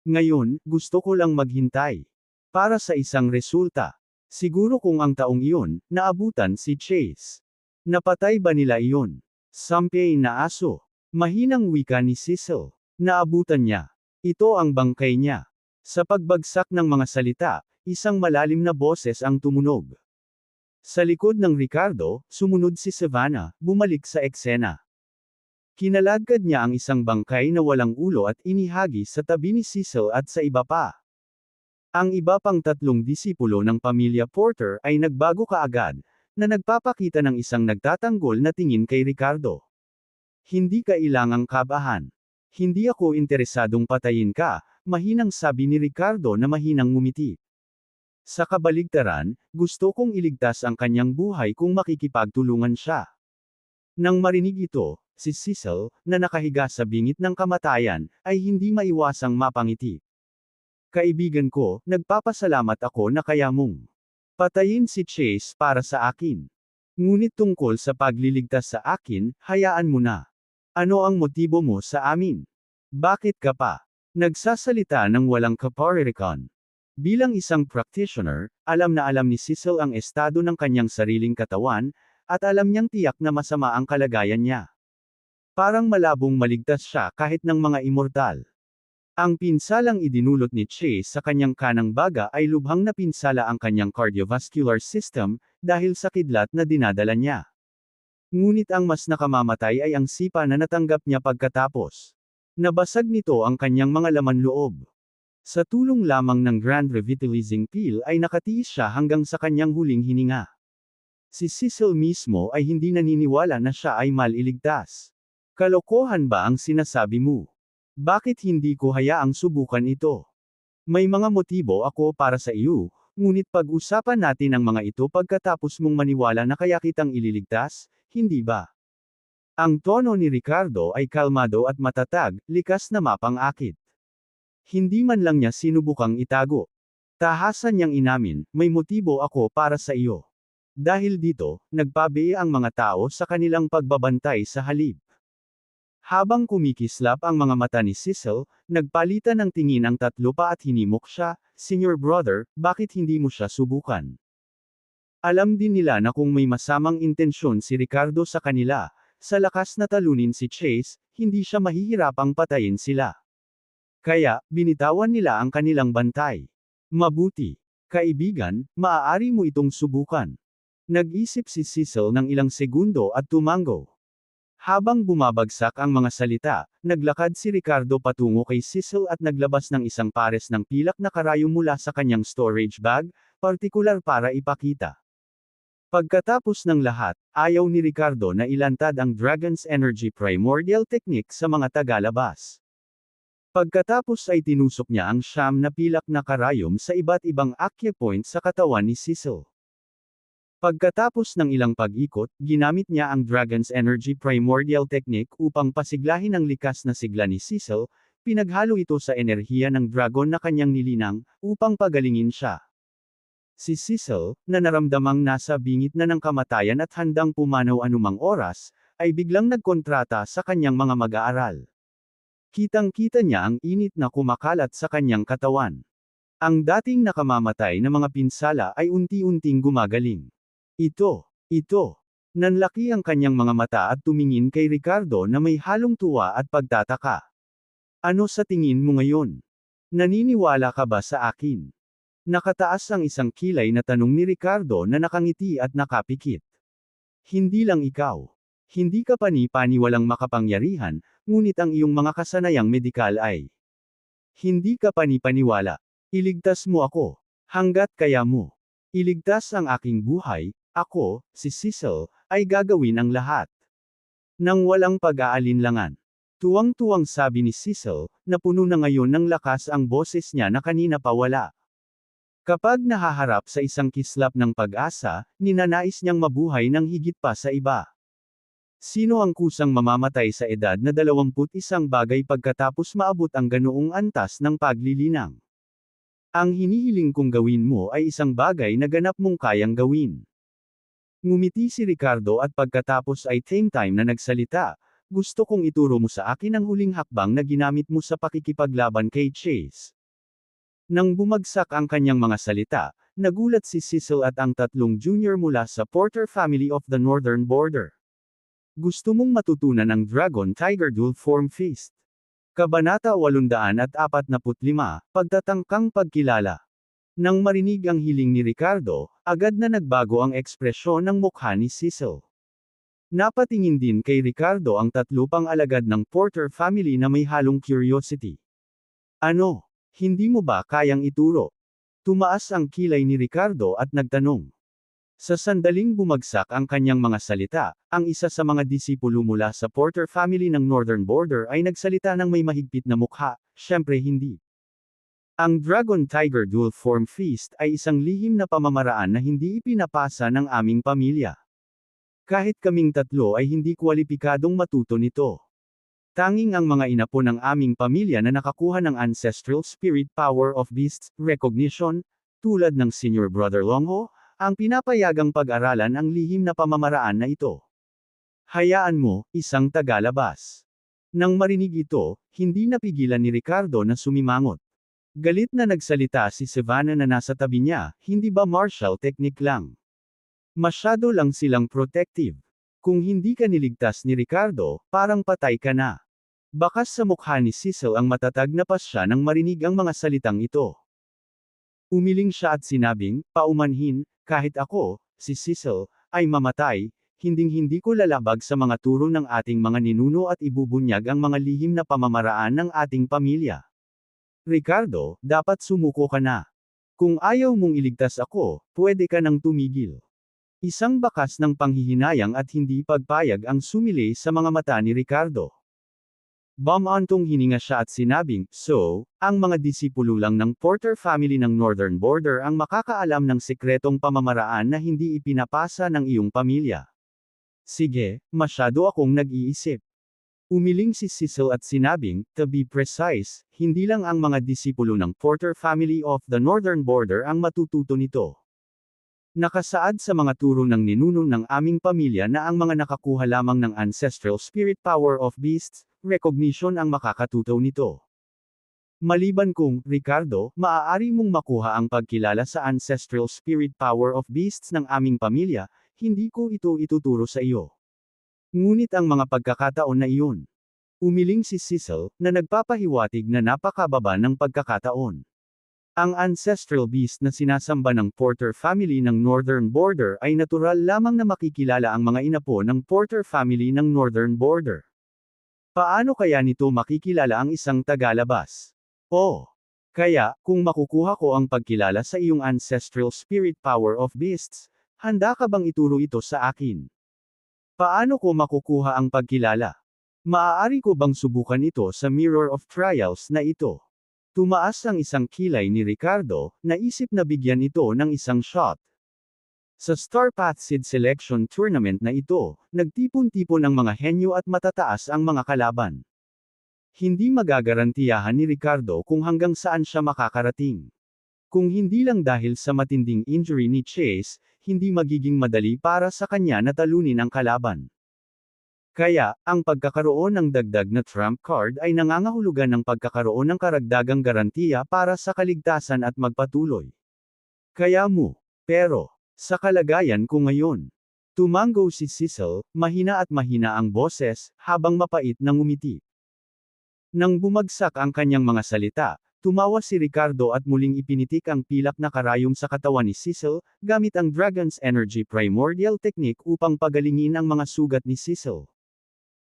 Ngayon, gusto ko lang maghintay. Para sa isang resulta. Siguro kung ang taong iyon, naabutan si Chase. Napatay ba nila iyon? Sampay na aso. Mahinang wika ni Cecil. Naabutan niya. Ito ang bangkay niya. Sa pagbagsak ng mga salita, isang malalim na boses ang tumunog. Sa likod ng Ricardo, sumunod si Savannah, bumalik sa eksena. Kinalagad niya ang isang bangkay na walang ulo at inihagi sa tabi ni Cecil at sa iba pa. Ang iba pang 3 disipulo ng pamilya Porter ay nagbago kaagad, na nagpapakita ng isang nagtatanggol na tingin kay Ricardo. Hindi kailangang kabahan. Hindi ako interesadong patayin ka, mahinang sabi ni Ricardo na mahinang ngumiti. Sa kabaligtaran, gusto kong iligtas ang kanyang buhay kung makikipagtulungan siya. Nang marinig ito, si Cecil, na nakahiga sa bingit ng kamatayan, ay hindi maiwasang mapangiti. Kaibigan ko, nagpapasalamat ako na kaya mong patayin si Chase para sa akin. Ngunit tungkol sa pagliligtas sa akin, hayaan mo na. Ano ang motibo mo sa amin? Bakit ka pa Nagsasalita ng walang kaparirikan. Bilang isang practitioner, alam na alam ni Cecil ang estado ng kanyang sariling katawan, at alam niyang tiyak na masama ang kalagayan niya. Parang malabong maligtas siya kahit ng mga immortal. Ang pinsalang idinulot ni Chase sa kanyang kanang baga ay lubhang napinsala ang kanyang cardiovascular system, dahil sa kidlat na dinadala niya. Ngunit ang mas nakamamatay ay ang sipa na natanggap niya pagkatapos. Nabasag nito ang kanyang mga laman loob. Sa tulong lamang ng Grand Revitalizing Pill ay nakatiis siya hanggang sa kanyang huling hininga. Si Cecil mismo ay hindi naniniwala na siya ay maliligtas. Kalokohan ba ang sinasabi mo? Bakit hindi ko hayaang subukan ito? May mga motibo ako para sa iyo, ngunit pag-usapan natin ang mga ito pagkatapos mong maniwala na kaya kitang ililigtas, hindi ba? Ang tono ni Ricardo ay kalmado at matatag, likas na mapang-akit. Hindi man lang niya sinubukang itago. Tahasan niyang inamin, may motibo ako para sa iyo. Dahil dito, nagpabiya ang mga tao sa kanilang pagbabantay sa halip. Habang kumikislap ang mga mata ni Cecil, nagpalitan ng tingin ang tatlo pa at hinimok siya, "Senior brother, bakit hindi mo siya subukan?" Alam din nila na kung may masamang intensyon si Ricardo sa kanila, sa lakas na talunin si Chase, hindi siya mahihirapang patayin sila. Kaya, binitawan nila ang kanilang bantay. Mabuti. Kaibigan, maaari mo itong subukan. Nag-isip si Cecil ng ilang segundo at tumango. Habang bumabagsak ang mga salita, naglakad si Ricardo patungo kay Cecil at naglabas ng isang pares ng pilak na karayom mula sa kanyang storage bag, partikular para ipakita. Pagkatapos ng lahat, ayaw ni Ricardo na ilantad ang Dragon's Energy Primordial Technique sa mga tagalabas. Pagkatapos ay tinusok niya ang siyam na pilak na karayom sa iba't ibang acupoint sa katawan ni Cecil. Pagkatapos ng ilang pag-ikot, ginamit niya ang Dragon's Energy Primordial Technique upang pasiglahin ang likas na sigla ni Cecil, pinaghalo ito sa enerhiya ng dragon na kanyang nilinang, upang pagalingin siya. Si Cecil, na naramdamang nasa bingit na ng kamatayan at handang pumanaw anumang oras, ay biglang nagkontrata sa kanyang mga mag-aaral. Kitang-kita niya ang init na kumakalat sa kanyang katawan. Ang dating nakamamatay na mga pinsala ay unti-unting gumagaling. Ito. Nanlaki ang kanyang mga mata at tumingin kay Ricardo na may halong tuwa at pagtataka. Ano sa tingin mo ngayon? Naniniwala ka ba sa akin? Nakataas ang isang kilay na tanong ni Ricardo na nakangiti at nakapikit. Hindi lang ikaw. Hindi ka pani-paniwalang makapangyarihan, ngunit ang iyong mga kasanayang medikal ay. Hindi ka pani-paniwala. Iligtas mo ako. Hanggat kaya mo. Iligtas ang aking buhay, ako, si Cecil, ay gagawin ang lahat. Nang walang pag-aalinlangan. Tuwang-tuwang sabi ni Cecil, na puno na ngayon ng lakas ang boses niya na kanina pa wala. Kapag nahaharap sa isang kislap ng pag-asa, ninanais niyang mabuhay ng higit pa sa iba. Sino ang kusang mamamatay sa edad na 21 bagay pagkatapos maabot ang ganoong antas ng paglilinang? Ang hinihiling kong gawin mo ay isang bagay na ganap mong kayang gawin. Ngumiti si Ricardo at pagkatapos ay time na nagsalita, "Gusto kong ituro mo sa akin ang huling hakbang na ginamit mo sa pakikipaglaban kay Chase." Nang bumagsak ang kanyang mga salita, nagulat si Cecil at ang tatlong junior mula sa Porter family of the Northern Border. Gusto mong matutunan ang Dragon Tiger Dual Form Feast. Kabanata 845, Pagtatangkang Pagkilala. Nang marinig ang hiling ni Ricardo, agad na nagbago ang ekspresyon ng mukha ni Cecil. Napatingin din kay Ricardo ang tatlo pang alagad ng Porter family na may halong curiosity. Ano? Hindi mo ba kayang ituro? Tumaas ang kilay ni Ricardo at nagtanong. Sa sandaling bumagsak ang kanyang mga salita, ang isa sa mga disipulo mula sa Porter family ng Northern Border ay nagsalita ng may mahigpit na mukha, "Siyempre hindi. Ang Dragon Tiger Dual Form Feast ay isang lihim na pamamaraan na hindi ipinapasa ng aming pamilya. Kahit kaming tatlo ay hindi kwalipikadong matuto nito. Tanging ang mga inapo ng aming pamilya na nakakuha ng Ancestral Spirit Power of Beasts Recognition, tulad ng Senior Brother Longho, ang pinapayagang pag-aralan ang lihim na pamamaraan na ito. Hayaan mo, isang tagalabas. Nang marinig ito, hindi napigilan ni Ricardo na sumimangot. Galit na nagsalita si Savannah na nasa tabi niya, hindi ba martial technique lang? Masyado lang silang protective. Kung hindi ka niligtas ni Ricardo, parang patay ka na. Bakas sa mukha ni Cecil ang matatag na pasya nang marinig ang mga salitang ito. Umiling siya at sinabing, paumanhin, kahit ako, si Cecil, ay mamatay, hinding-hindi ko lalabag sa mga turo ng ating mga ninuno at ibubunyag ang mga lihim na pamamaraan ng ating pamilya. Ricardo, dapat sumuko ka na. Kung ayaw mong iligtas ako, pwede ka nang tumigil. Isang bakas ng panghihinayang at hindi pagpayag ang sumilay sa mga mata ni Ricardo. Bumantong hininga siya at sinabing, so, ang mga disipulo lang ng Porter family ng Northern Border ang makakaalam ng sekretong pamamaraan na hindi ipinapasa ng iyong pamilya. Sige, masyado akong nag-iisip. Umiling si Cecil at sinabing, to be precise, hindi lang ang mga disipulo ng Porter family of the Northern Border ang matututo nito. Nakasaad sa mga turo ng ninuno ng aming pamilya na ang mga nakakuha lamang ng ancestral spirit power of beasts, recognition ang makakatuto nito. Maliban kung, Ricardo, maaari mong makuha ang pagkilala sa ancestral spirit power of beasts ng aming pamilya, hindi ko ito ituturo sa iyo. Ngunit ang mga pagkakataon na iyon. Umiling si Cecil, na nagpapahiwatig na napakababa ng pagkakataon. Ang ancestral beast na sinasamba ng Porter family ng Northern Border ay natural lamang na makikilala ang mga inapo ng Porter family ng Northern Border. Paano kaya nito makikilala ang isang tagalabas? Oh! Kaya, kung makukuha ko ang pagkilala sa iyong ancestral spirit power of beasts, handa ka bang ituro ito sa akin? Paano ko makukuha ang pagkilala? Maaari ko bang subukan ito sa Mirror of Trials na ito? Tumaas ang isang kilay ni Ricardo, naisip na bigyan ito ng isang shot. Sa Star Path Seed Selection Tournament na ito, nagtipon-tipon ang mga henyo at matataas ang mga kalaban. Hindi magagarantiyahan ni Ricardo kung hanggang saan siya makakarating. Kung hindi lang dahil sa matinding injury ni Chase, hindi magiging madali para sa kanya na talunin ang kalaban. Kaya, ang pagkakaroon ng dagdag na trump card ay nangangahulugan ng pagkakaroon ng karagdagang garantiya para sa kaligtasan at magpatuloy. Kaya mo. Pero, sa kalagayan ko ngayon. Tumango si Cecil, mahina at mahina ang boses, habang mapait na ngumiti. Nang bumagsak ang kanyang mga salita, tumawa si Ricardo at muling ipinitik ang pilak na karayom sa katawan ni Cecil, gamit ang Dragon's Energy Primordial Technique upang pagalingin ang mga sugat ni Cecil.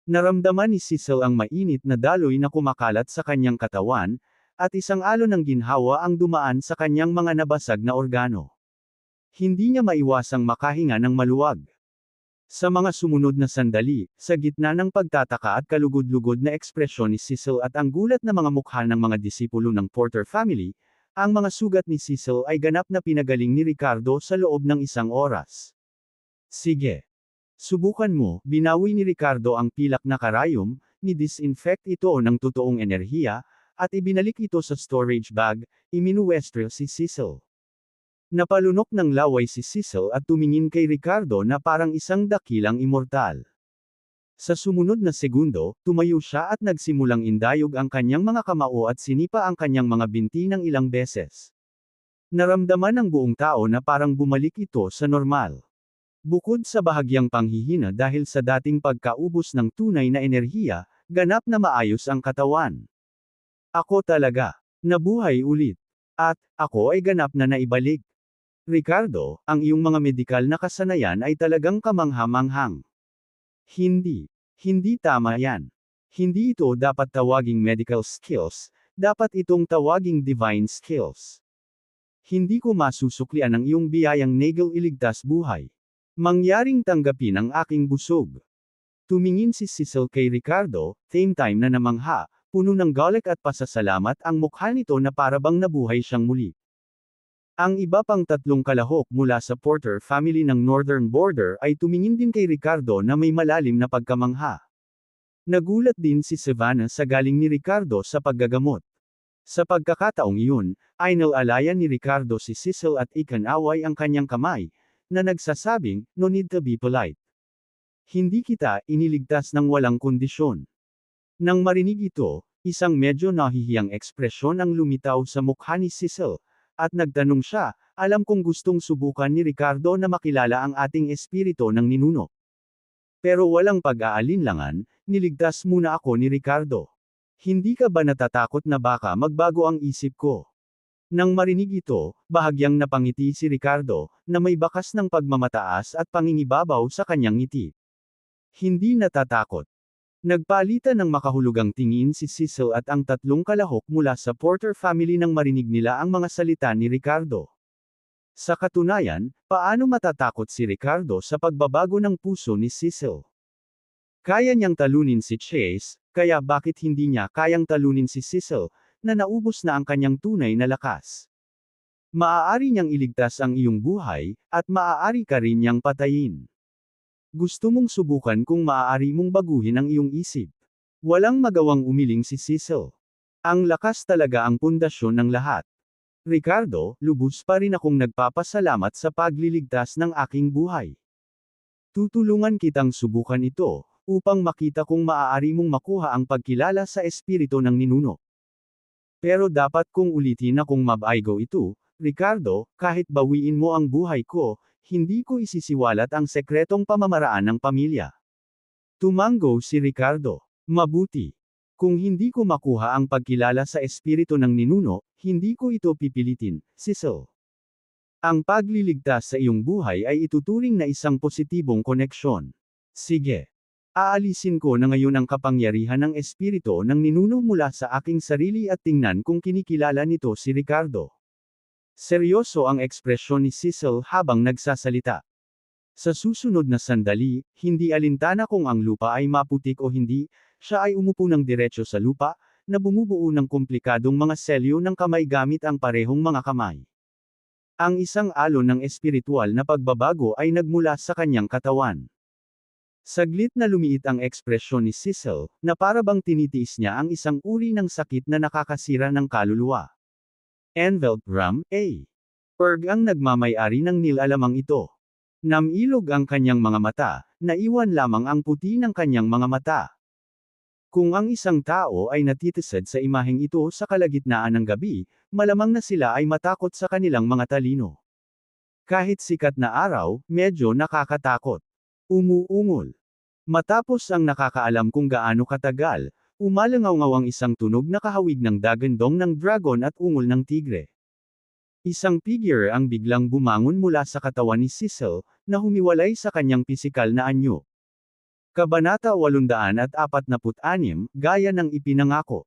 Naramdaman ni Cecil ang mainit na daloy na kumakalat sa kanyang katawan, at isang alon ng ginhawa ang dumaan sa kanyang mga nabasag na organo. Hindi niya maiwasang makahinga ng maluwag. Sa mga sumunod na sandali, sa gitna ng pagtataka at kalugod-lugod na ekspresyon ni Cecil at ang gulat na mga mukha ng mga disipulo ng Porter family, ang mga sugat ni Cecil ay ganap na pinagaling ni Ricardo sa loob ng isang oras. Sige. Subukan mo, binawi ni Ricardo ang pilak na karayom, ni-disinfect ito ng totoong enerhiya, at ibinalik ito sa storage bag, iminuwestro si Cecil. Napalunok ng laway si Cecil at tumingin kay Ricardo na parang isang dakilang immortal. Sa sumunod na segundo, tumayo siya at nagsimulang indayog ang kanyang mga kamao at sinipa ang kanyang mga binti ng ilang beses. Naramdaman ng buong tao na parang bumalik ito sa normal. Bukod sa bahagyang panghihina dahil sa dating pagkaubos ng tunay na enerhiya, ganap na maayos ang katawan. Ako talaga. Nabuhay ulit. At, ako ay ganap na naibalik. Ricardo, ang iyong mga medikal na kasanayan ay talagang kamangha-manghang. Hindi. Hindi tama yan. Hindi ito dapat tawaging medical skills, dapat itong tawaging divine skills. Hindi ko masusuklian ang iyong biyayang Nagel iligtas buhay. Mangyaring tanggapin ang aking busog. Tumingin si Cecil kay Ricardo, same time na namangha, puno ng galit at pasasalamat ang mukha nito na parabang nabuhay siyang muli. Ang iba pang tatlong kalahok mula sa Porter family ng Northern Border ay tumingin din kay Ricardo na may malalim na pagkamangha. Nagulat din si Savannah sa galing ni Ricardo sa paggagamot. Sa pagkakataong iyon, ay nalalayan ni Ricardo si Cecil at ikanaway ang kanyang kamay, na nagsasabing, no need to be polite. Hindi kita iniligtas ng walang kondisyon. Nang marinig ito, isang medyo nahihiyang ekspresyon ang lumitaw sa mukha ni Cecil, at nagtanong siya, alam kong gustong subukan ni Ricardo na makilala ang ating espiritu ng ninuno. Pero walang pag-aalinlangan, niligtas muna ako ni Ricardo. Hindi ka ba natatakot na baka magbago ang isip ko? Nang marinig ito, bahagyang napangiti si Ricardo, na may bakas ng pagmamataas at pangingibabaw sa kanyang ngiti. Hindi natatakot. Nagpalitan ng makahulugang tingin si Cecil at ang tatlong kalahok mula sa Porter family nang marinig nila ang mga salita ni Ricardo. Sa katunayan, paano matatakot si Ricardo sa pagbabago ng puso ni Cecil? Kaya niyang talunin si Chase, kaya bakit hindi niya kayang talunin si Cecil, na naubos na ang kanyang tunay na lakas? Maaari niyang iligtas ang iyong buhay, at maaari ka rin niyang patayin. Gusto mong subukan kung maaari mong baguhin ang iyong isip. Walang magawang umiling si Cecil. Ang lakas talaga ang pundasyon ng lahat. Ricardo, lubos pa rin akong nagpapasalamat sa pagliligtas ng aking buhay. Tutulungan kitang subukan ito, upang makita kung maaari mong makuha ang pagkilala sa espiritu ng ninuno. Pero dapat kong ulitin na kung mabaigo ito, Ricardo, kahit bawiin mo ang buhay ko, hindi ko isisiwalat ang sekretong pamamaraan ng pamilya. Tumango si Ricardo. Mabuti. Kung hindi ko makuha ang pagkilala sa espiritu ng ninuno, hindi ko ito pipilitin, Cecil. Ang pagliligtas sa iyong buhay ay ituturing na isang positibong koneksyon. Sige. Aalisin ko na ngayon ang kapangyarihan ng espiritu ng ninuno mula sa aking sarili at tingnan kung kinikilala nito si Ricardo. Seryoso ang ekspresyon ni Cecil habang nagsasalita. Sa susunod na sandali, hindi alintana kung ang lupa ay maputik o hindi, siya ay umupo ng diretso sa lupa, na bumubuo ng komplikadong mga selyo ng kamay gamit ang parehong mga kamay. Ang isang alon ng espiritual na pagbabago ay nagmula sa kanyang katawan. Saglit na lumiit ang ekspresyon ni Cecil, na parabang tinitiis niya ang isang uri ng sakit na nakakasira ng kaluluwa. Envelop Ram, A. Erg ang nagmamay-ari ng nilalamang ito. Namilog ang kanyang mga mata, naiwan lamang ang puti ng kanyang mga mata. Kung ang isang tao ay natitisad sa imaheng ito sa kalagitnaan ng gabi, malamang na sila ay matakot sa kanilang mga talino. Kahit sikat na araw, medyo nakakatakot. Umuungol. Matapos ang nakakaalam kung gaano katagal, umalangaw-ngaw ang isang tunog na kahawig ng dagandong ng dragon at ungol ng tigre. Isang figure ang biglang bumangon mula sa katawan ni Cecil, na humiwalay sa kanyang pisikal na anyo. Kabanata 846, gaya ng ipinangako.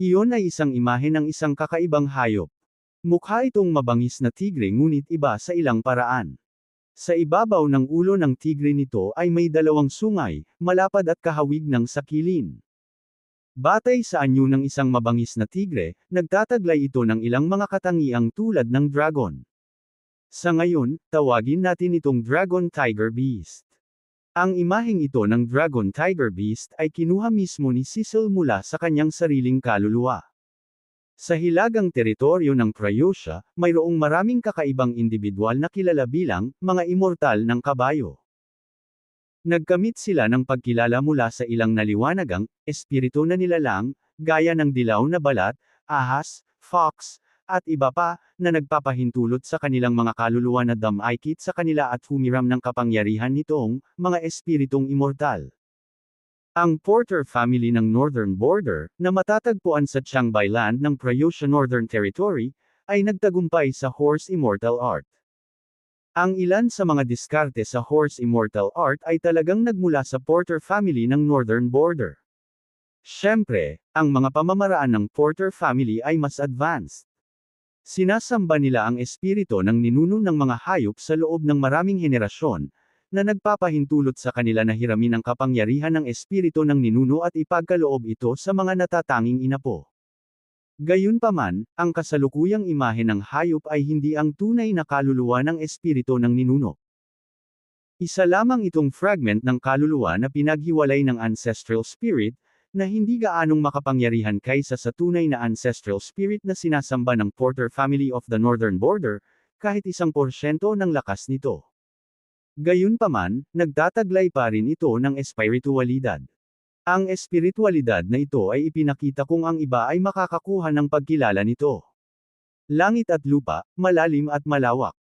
Iyon ay isang imahe ng isang kakaibang hayop. Mukha itong mabangis na tigre ngunit iba sa ilang paraan. Sa ibabaw ng ulo ng tigre nito ay may dalawang sungay, malapad at kahawig ng sakilin. Batay sa anyo ng isang mabangis na tigre, nagtataglay ito ng ilang mga katangiang tulad ng dragon. Sa ngayon, tawagin natin itong Dragon Tiger Beast. Ang imaheng ito ng Dragon Tiger Beast ay kinuha mismo ni Cecil mula sa kanyang sariling kaluluwa. Sa hilagang teritoryo ng Croatia, mayroong maraming kakaibang individual na kilala bilang mga immortal ng kabayo. Nagkamit sila ng pagkilala mula sa ilang naliwanagang espiritu na nilalang, gaya ng dilaw na balat, ahas, fox, at iba pa, na nagpapahintulot sa kanilang mga kaluluwa na damikit sa kanila at humiram ng kapangyarihan nitong mga espiritong immortal. Ang Porter family ng Northern Border, na matatagpuan sa Chiangbai Land ng Croatia Northern Territory, ay nagtagumpay sa Horse Immortal Art. Ang ilan sa mga diskarte sa Horse Immortal Art ay talagang nagmula sa Porter family ng Northern Border. Siyempre, ang mga pamamaraan ng Porter family ay mas advanced. Sinasamba nila ang espiritu ng ninuno ng mga hayop sa loob ng maraming henerasyon, na nagpapahintulot sa kanila na hiramin ang kapangyarihan ng espiritu ng ninuno at ipagkaloob ito sa mga natatanging inapo. Gayunpaman, ang kasalukuyang imahe ng hayop ay hindi ang tunay na kaluluwa ng espiritu ng ninuno. Isa lamang itong fragment ng kaluluwa na pinaghiwalay ng ancestral spirit, na hindi gaanong makapangyarihan kaysa sa tunay na ancestral spirit na sinasamba ng Porter family of the Northern Border, kahit 1% ng lakas nito. Gayunpaman, nagtataglay pa rin ito ng espiritualidad. Ang espiritualidad na ito ay ipinakita kung ang iba ay makakakuha ng pagkilala nito. Langit at lupa, malalim at malawak.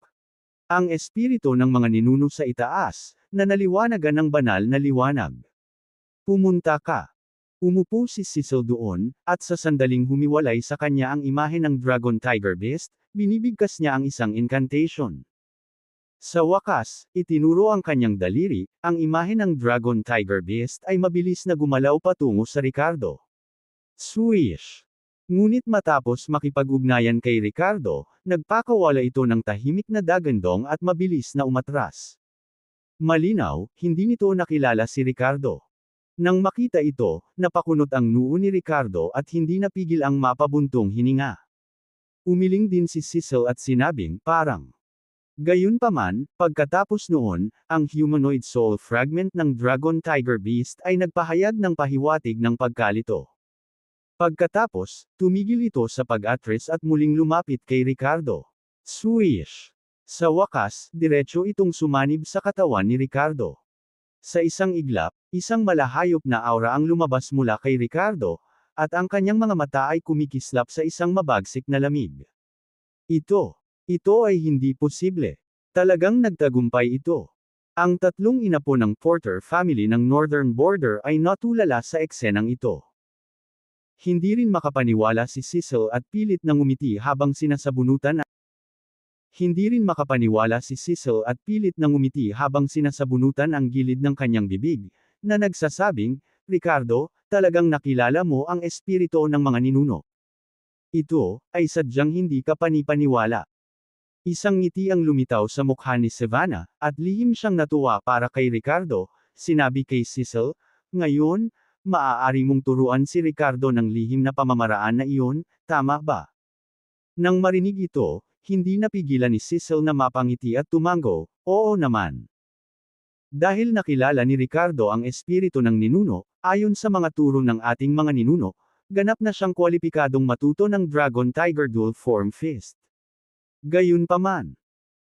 Ang espiritu ng mga ninuno sa itaas, na naliwanagan ng banal na liwanag. Pumunta ka. Umupo si Cecil doon, at sa sandaling humiwalay sa kanya ang imahe ng Dragon Tiger Beast, binibigkas niya ang isang incantation. Sa wakas, itinuro ang kanyang daliri, ang imahe ng Dragon Tiger Beast ay mabilis na gumalaw patungo sa Ricardo. Swish! Ngunit matapos makipag-ugnayan kay Ricardo, nagpakawala ito ng tahimik na dagandong at mabilis na umatras. Malinaw, hindi nito nakilala si Ricardo. Nang makita ito, napakunot ang noo ni Ricardo at hindi napigil ang mapabuntong hininga. Umiling din si Cecil at sinabing, parang. Gayunpaman, pagkatapos noon, ang humanoid soul fragment ng Dragon Tiger Beast ay nagpahayag ng pahiwatig ng pagkalito. Pagkatapos, tumigil ito sa pag-atras at muling lumapit kay Ricardo. Swish! Sa wakas, diretso itong sumanib sa katawan ni Ricardo. Sa isang iglap, isang malahayop na aura ang lumabas mula kay Ricardo, at ang kanyang mga mata ay kumikislap sa isang mabagsik na lamig. Ito ay hindi posible. Talagang nagtagumpay ito. Ang tatlong inapo ng Porter family ng Northern Border ay natulala sa eksenang ito. Hindi rin makapaniwala si Cecil at pilit na ngumiti habang sinasabunutan ang gilid ng kanyang bibig, na nagsasabing, Ricardo, talagang nakilala mo ang espiritu ng mga ninuno. Ito, ay sadyang hindi ka panipaniwala. Isang ngiti ang lumitaw sa mukha ni Savannah, at lihim siyang natuwa para kay Ricardo. Sinabi kay Cecil, ngayon, maaari mong turuan si Ricardo ng lihim na pamamaraan na iyon, tama ba? Nang marinig ito, hindi napigilan ni Cecil na mapangiti at tumango, oo naman. Dahil nakilala ni Ricardo ang espiritu ng ninuno, ayon sa mga turo ng ating mga ninuno, ganap na siyang kwalipikadong matuto ng Dragon Tiger Dual Form Fist. Gayunpaman,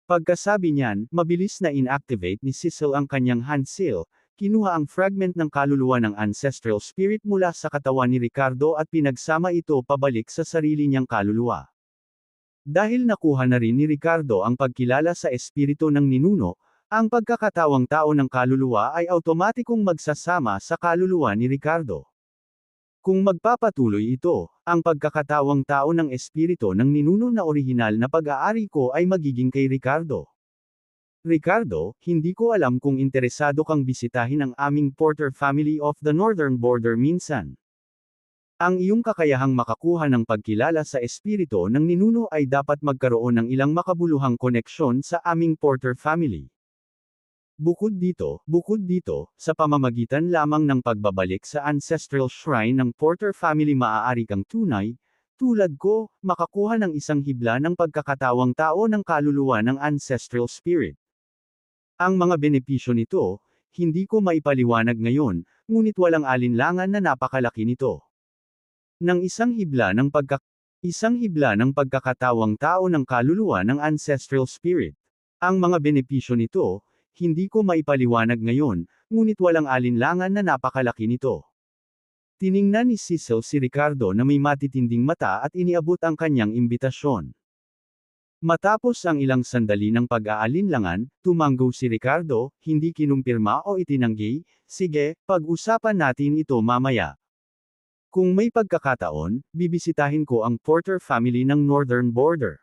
pagkasabi niyan, mabilis na inactivate ni Cecil ang kanyang hand seal, kinuha ang fragment ng kaluluwa ng ancestral spirit mula sa katawan ni Ricardo at pinagsama ito pabalik sa sarili niyang kaluluwa. Dahil nakuha na rin ni Ricardo ang pagkilala sa espiritu ng ninuno, ang pagkakatawang tao ng kaluluwa ay automatikong magsasama sa kaluluwa ni Ricardo. Kung magpapatuloy ito, ang pagkakatawang tao ng espiritu ng ninuno na orihinal na pag-aari ko ay magiging kay Ricardo. Ricardo, hindi ko alam kung interesado kang bisitahin ang aming Porter family of the Northern Border minsan. Ang iyong kakayahang makakuha ng pagkilala sa espiritu ng ninuno ay dapat magkaroon ng ilang makabuluhang koneksyon sa aming Porter family. Bukod dito, sa pamamagitan lamang ng pagbabalik sa ancestral shrine ng Porter family maaari kang tunay, tulad ko, makakuha ng isang hibla ng pagkakatawang tao ng kaluluwa ng ancestral spirit. Ang mga benepisyo nito, hindi ko maipaliwanag ngayon, ngunit walang alinlangan na napakalaki nito. Isang hibla ng pagkakatawang tao ng kaluluwa ng ancestral spirit. Ang mga benepisyo nito, hindi ko maipaliwanag ngayon, ngunit walang alinlangan na napakalaki nito. Tiningnan ni Cecil si Ricardo na may matitinding mata at iniabot ang kanyang imbitasyon. Matapos ang ilang sandali ng pag-aalinlangan, tumango si Ricardo, hindi kinumpirma o itinanggi, sige, pag-usapan natin ito mamaya. Kung may pagkakataon, bibisitahin ko ang Porter family ng Northern Border.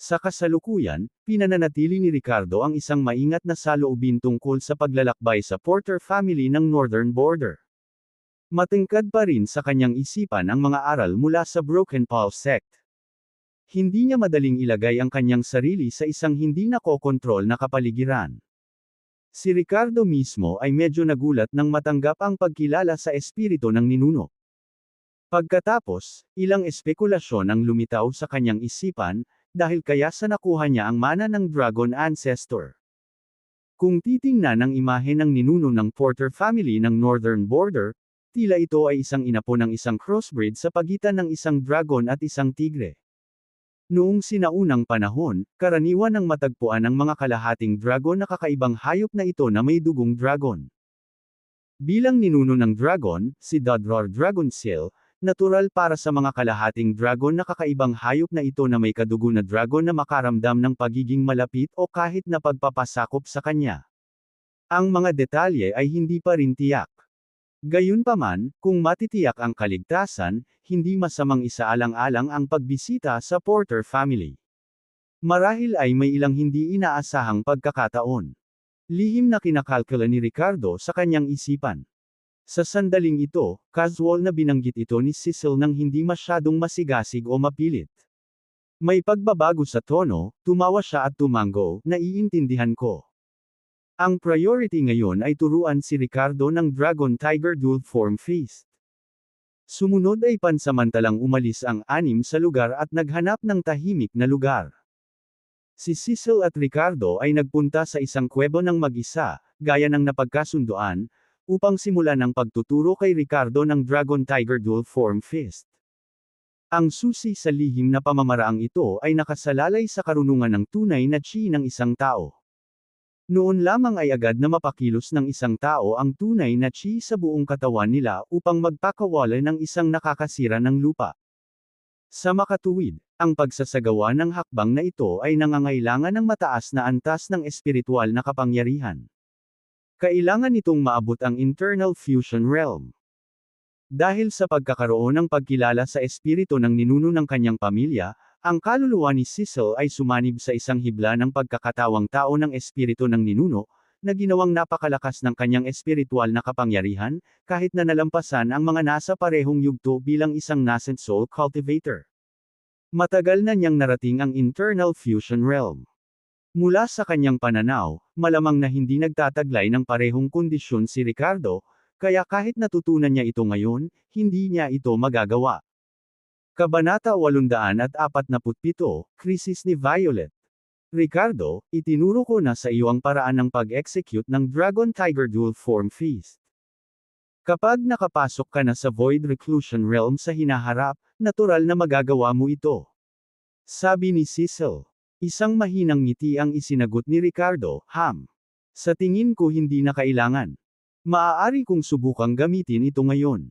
Sa kasalukuyan, pinananatili ni Ricardo ang isang maingat na saloobin tungkol sa paglalakbay sa Porter family ng Northern Border. Matingkad pa rin sa kanyang isipan ang mga aral mula sa Broken Paul sect. Hindi niya madaling ilagay ang kanyang sarili sa isang hindi nakokontrol na kapaligiran. Si Ricardo mismo ay medyo nagulat nang matanggap ang pagkilala sa espiritu ng ninuno. Pagkatapos, ilang espekulasyon ang lumitaw sa kanyang isipan, dahil kaya sa nakuha niya ang mana ng Dragon Ancestor. Kung titingnan ang imahe ng ninuno ng Porter family ng Northern Border, tila ito ay isang inapo ng isang crossbreed sa pagitan ng isang dragon at isang tigre. Noong sinaunang panahon, karaniwan ang matagpuan ang mga kalahating dragon na kakaibang hayop na ito na may dugong dragon. Bilang ninuno ng dragon, si Dodror Dragonsil, natural para sa mga kalahating dragon na kakaibang hayop na ito na may kadugo na dragon na makaramdam ng pagiging malapit o kahit na pagpapasakop sa kanya. Ang mga detalye ay hindi pa rin tiyak. Gayunpaman, kung matitiyak ang kaligtasan, hindi masamang isaalang-alang ang pagbisita sa Porter family. Marahil ay may ilang hindi inaasahang pagkakataon. Lihim na kinakalkula ni Ricardo sa kanyang isipan. Sa sandaling ito, casual na binanggit ito ni Cecil nang hindi masyadong masigasig o mapilit. May pagbabago sa tono, tumawa siya at tumango, naiintindihan ko. Ang priority ngayon ay turuan si Ricardo ng Dragon Tiger Dual Form Feast. Sumunod ay pansamantalang umalis ang anim sa lugar at naghanap ng tahimik na lugar. Si Cecil at Ricardo ay nagpunta sa isang kuwebo ng mag-isa, gaya ng napagkasunduan, upang simulan ang pagtuturo kay Ricardo ng Dragon Tiger Dual Form Fist. Ang susi sa lihim na pamamaraang ito ay nakasalalay sa karunungan ng tunay na chi ng isang tao. Noon lamang ay agad na mapakilos ng isang tao ang tunay na chi sa buong katawan nila upang magpakawala ng isang nakakasira ng lupa. Sa makatuwid, ang pagsasagawa ng hakbang na ito ay nangangailangan ng mataas na antas ng espiritual na kapangyarihan. Kailangan itong maabot ang internal fusion realm. Dahil sa pagkakaroon ng pagkilala sa espiritu ng ninuno ng kanyang pamilya, ang kaluluwa ni Cecil ay sumanib sa isang hibla ng pagkakatawang tao ng espiritu ng ninuno, na ginawang napakalakas ng kanyang espiritual na kapangyarihan, kahit na nalampasan ang mga nasa parehong yugto bilang isang nascent soul cultivator. Matagal na niyang narating ang internal fusion realm. Mula sa kanyang pananaw, malamang na hindi nagtataglay ng parehong kondisyon si Ricardo, kaya kahit natutunan niya ito ngayon, hindi niya ito magagawa. Kabanata 847, Krisis ni Violet. Ricardo, itinuro ko na sa iyo ang paraan ng pag-execute ng Dragon Tiger Dual Form Feast. Kapag nakapasok ka na sa Void Reclusion Realm sa hinaharap, natural na magagawa mo ito. Sabi ni Cecil. Isang mahinang ngiti ang isinagot ni Ricardo, Sa tingin ko hindi na kailangan. Maaari kong subukang gamitin ito ngayon.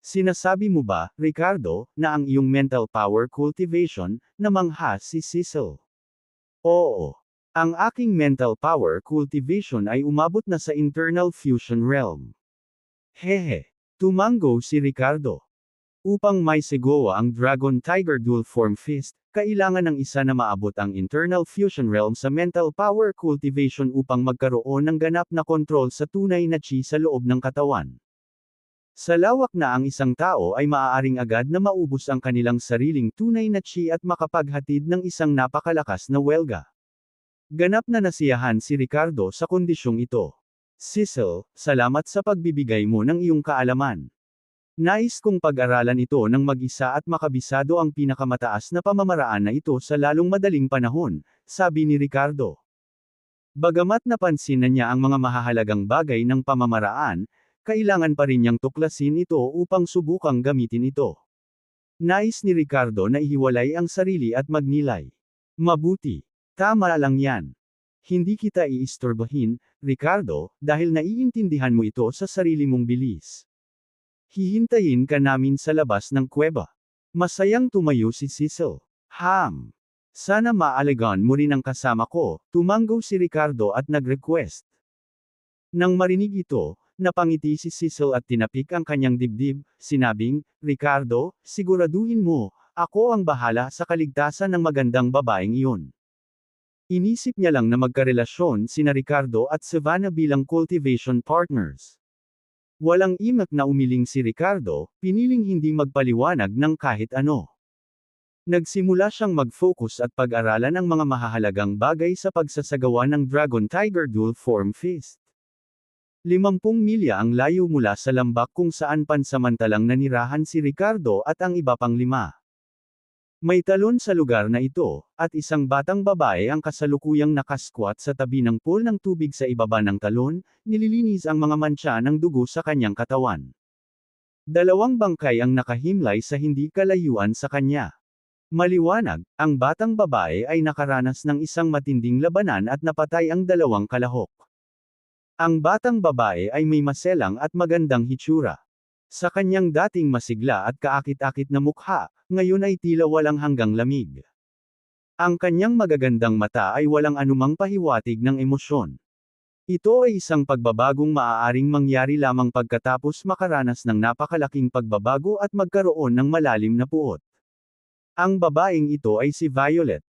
Sinasabi mo ba, Ricardo, na ang iyong mental power cultivation, namangha si Cecil? Oo. Ang aking mental power cultivation ay umabot na sa internal fusion realm. Hehe. Tumango si Ricardo. Upang may segowa ang Dragon Tiger Dual Form Fist, kailangan ng isa na maabot ang internal fusion realm sa mental power cultivation upang magkaroon ng ganap na kontrol sa tunay na chi sa loob ng katawan. Sa lawak na ang isang tao ay maaaring agad na maubos ang kanilang sariling tunay na chi at makapaghatid ng isang napakalakas na welga. Ganap na nasiyahan si Ricardo sa kondisyong ito. Cecil, salamat sa pagbibigay mo ng iyong kaalaman. Nais kong pag-aralan ito ng mag-isa at makabisado ang pinakamataas na pamamaraan na ito sa lalong madaling panahon, sabi ni Ricardo. Bagamat napansin na niya ang mga mahahalagang bagay ng pamamaraan, kailangan pa rin niyang tuklasin ito upang subukang gamitin ito. Nais ni Ricardo na ihiwalay ang sarili at magnilay. Mabuti. Tama lang yan. Hindi kita iistorbohin, Ricardo, dahil naiintindihan mo ito sa sarili mong bilis. Hihintayin ka namin sa labas ng kuweba. Masayang tumayo si Cecil. Sana maalagaan mo rin ang kasama ko, tumango si Ricardo at nag-request. Nang marinig ito, napangiti si Cecil at tinapik ang kanyang dibdib, sinabing, Ricardo, siguraduhin mo, ako ang bahala sa kaligtasan ng magandang babaeng iyon. Inisip niya lang na magkarelasyon sina Ricardo at Savannah bilang cultivation partners. Walang imak na umiling si Ricardo, piniling hindi magpaliwanag ng kahit ano. Nagsimula siyang mag-focus at pag-aralan ang mga mahahalagang bagay sa pagsasagawa ng Dragon Tiger Dual Form Fist. 50 milya ang layo mula sa lambak kung saan pansamantalang nanirahan si Ricardo at ang iba pang 5. May talon sa lugar na ito, at isang batang babae ang kasalukuyang nakasquat sa tabi ng pool ng tubig sa ibaba ng talon, nililinis ang mga mantsa ng dugo sa kanyang katawan. 2 bangkay ang nakahimlay sa hindi kalayuan sa kanya. Maliwanag, ang batang babae ay nakaranas ng isang matinding labanan at napatay ang 2 kalahok. Ang batang babae ay may maselang at magandang hitsura. Sa kanyang dating masigla at kaakit-akit na mukha, ngayon ay tila walang hanggang lamig. Ang kanyang magagandang mata ay walang anumang pahiwatig ng emosyon. Ito ay isang pagbabagong maaaring mangyari lamang pagkatapos makaranas ng napakalaking pagbabago at magkaroon ng malalim na puot. Ang babaeng ito ay si Violet.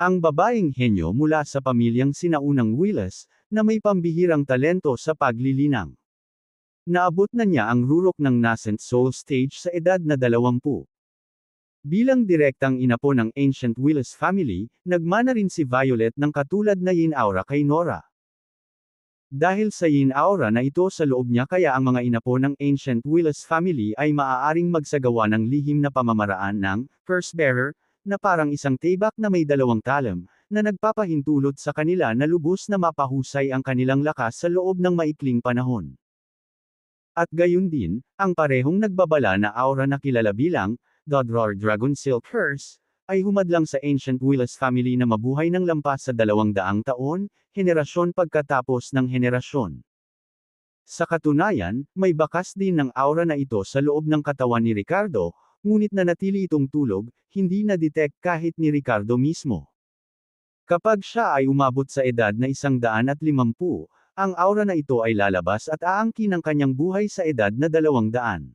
Ang babaeng henyo mula sa pamilyang sinaunang Willis, na may pambihirang talento sa paglilinang. Naabot na niya ang rurok ng nascent soul stage sa edad na 20. Bilang direktang inapo ng Ancient Willis family, nagmana rin si Violet ng katulad na yin aura kay Nora. Dahil sa yin aura na ito sa loob niya kaya ang mga inapo ng Ancient Willis family ay maaaring magsagawa ng lihim na pamamaraan ng curse bearer, na parang isang tibak na may dalawang talam, na nagpapahintulot sa kanila na lubos na mapahusay ang kanilang lakas sa loob ng maikling panahon. At gayon din, ang parehong nagbabala na aura na kilala bilang Dodror Dragon Silk Curse, ay humadlang sa Ancient Willis family na mabuhay ng lampas sa 200 taon, henerasyon pagkatapos ng henerasyon. Sa katunayan, may bakas din ng aura na ito sa loob ng katawan ni Ricardo, ngunit nanatili itong tulog, hindi na-detect kahit ni Ricardo mismo. Kapag siya ay umabot sa edad na 150, ang aura na ito ay lalabas at aangkin ang kanyang buhay sa edad na 200.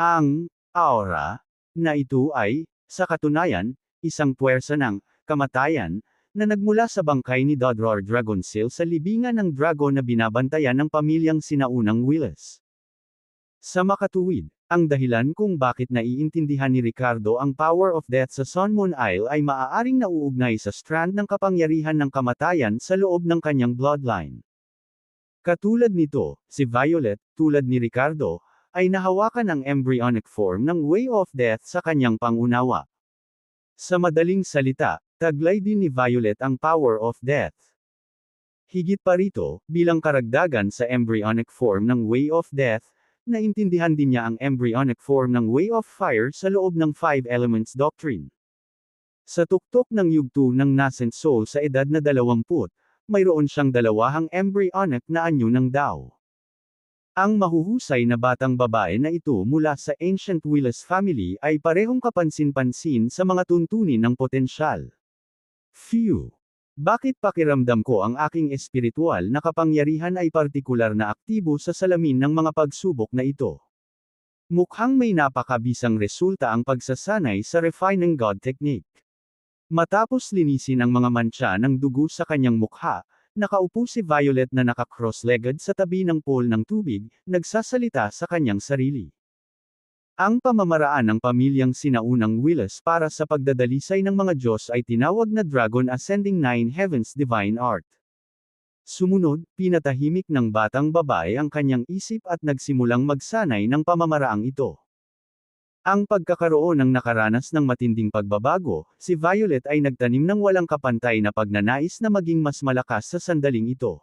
Ang aura na ito ay, sa katunayan, isang puwersa ng kamatayan na nagmula sa bangkay ni Dodror Dragonsil sa libingan ng dragon na binabantayan ng pamilyang sinaunang Willis. Sa makatuwid, ang dahilan kung bakit naiintindihan ni Ricardo ang power of death sa Sun Moon Isle ay maaaring nauugnay sa strand ng kapangyarihan ng kamatayan sa loob ng kanyang bloodline. Katulad nito, si Violet, tulad ni Ricardo, ay nahawakan ang embryonic form ng Way of Death sa kanyang pangunawa. Sa madaling salita, taglay din ni Violet ang power of death. Higit pa rito, bilang karagdagan sa embryonic form ng Way of Death, naintindihan din niya ang embryonic form ng Way of Fire sa loob ng Five Elements Doctrine. Sa tuktok ng yugto ng nascent soul sa edad na 20, mayroon siyang dalawahang embryonic na anyo ng Tao. Ang mahuhusay na batang babae na ito mula sa Ancient Willis family ay parehong kapansin-pansin sa mga tuntunin ng potensyal. Phew! Bakit pakiramdam ko ang aking espiritual na kapangyarihan ay partikular na aktibo sa salamin ng mga pagsubok na ito? Mukhang may napakabisang resulta ang pagsasanay sa Refining God Technique. Matapos linisin ang mga mantsa ng dugo sa kanyang mukha, nakaupo si Violet na naka-cross-legged sa tabi ng pool ng tubig, nagsasalita sa kanyang sarili. Ang pamamaraan ng pamilyang sinaunang Willis para sa pagdadalisay ng mga Diyos ay tinawag na Dragon Ascending Nine Heavens Divine Art. Sumunod, pinatahimik ng batang babae ang kanyang isip at nagsimulang magsanay ng pamamaraang ito. Ang pagkakaroon ng nakaranas ng matinding pagbabago, si Violet ay nagtanim ng walang kapantay na pagnanais na maging mas malakas sa sandaling ito.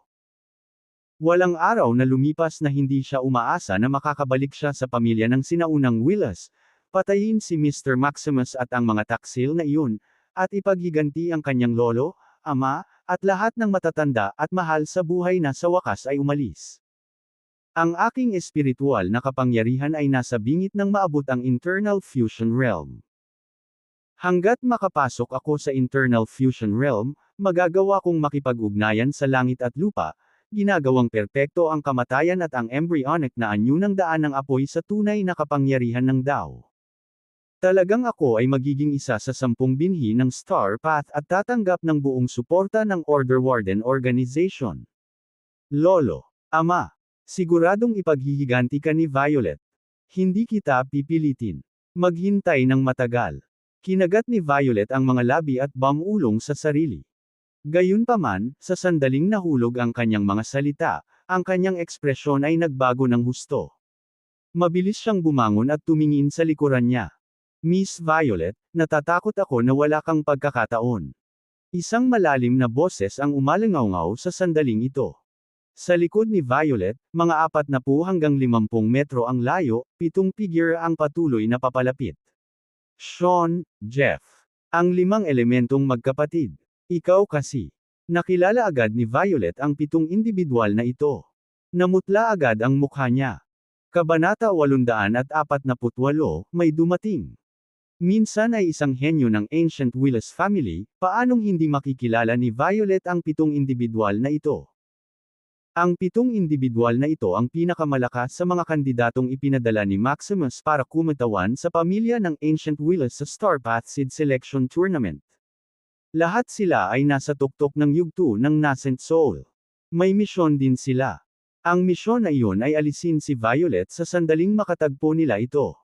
Walang araw na lumipas na hindi siya umaasa na makakabalik siya sa pamilya ng sinaunang Willis, patayin si Mr. Maximus at ang mga taksil na iyon, at ipaghiganti ang kanyang lolo, ama, at lahat ng matatanda at mahal sa buhay na sa wakas ay umalis. Ang aking espiritual na kapangyarihan ay nasa bingit ng maabot ang Internal Fusion Realm. Hanggat makapasok ako sa Internal Fusion Realm, magagawa kong makipag-ugnayan sa langit at lupa, ginagawang perpekto ang kamatayan at ang embryonic na anyo ng daan ng apoy sa tunay na kapangyarihan ng Tao. Talagang ako ay magiging isa sa 10 binhi ng Star Path at tatanggap ng buong suporta ng Order Warden Organization. Lolo, Ama, siguradong ipaghihiganti ka ni Violet. Hindi kita pipilitin. Maghintay ng matagal. Kinagat ni Violet ang mga labi at bamulong sa sarili. Gayunpaman, sa sandaling nahulog ang kanyang mga salita, ang kanyang ekspresyon ay nagbago ng husto. Mabilis siyang bumangon at tumingin sa likuran niya. Miss Violet, natatakot ako na wala kang pagkakataon. Isang malalim na boses ang umalingaw sa sandaling ito. Sa likod ni Violet, mga 40 hanggang 50 metro ang layo, 7 figure ang patuloy na papalapit. Sean, Jeff. Ang 5 elementong magkapatid. Ikaw kasi. Nakilala agad ni Violet ang 7 indibidwal na ito. Namutla agad ang mukha niya. Kabanata 848, may dumating. Minsan ay isang henyo ng Ancient Willis family, paanong hindi makikilala ni Violet ang 7 indibidwal na ito? Ang 7 indibidwal na ito ang pinakamalakas sa mga kandidatong ipinadala ni Maximus para kumatawan sa pamilya ng Ancient Willis sa Star Path Seed Selection Tournament. Lahat sila ay nasa tuktok ng yugto ng Nascent Soul. May misyon din sila. Ang misyon na iyon ay alisin si Violet sa sandaling makatagpo nila ito.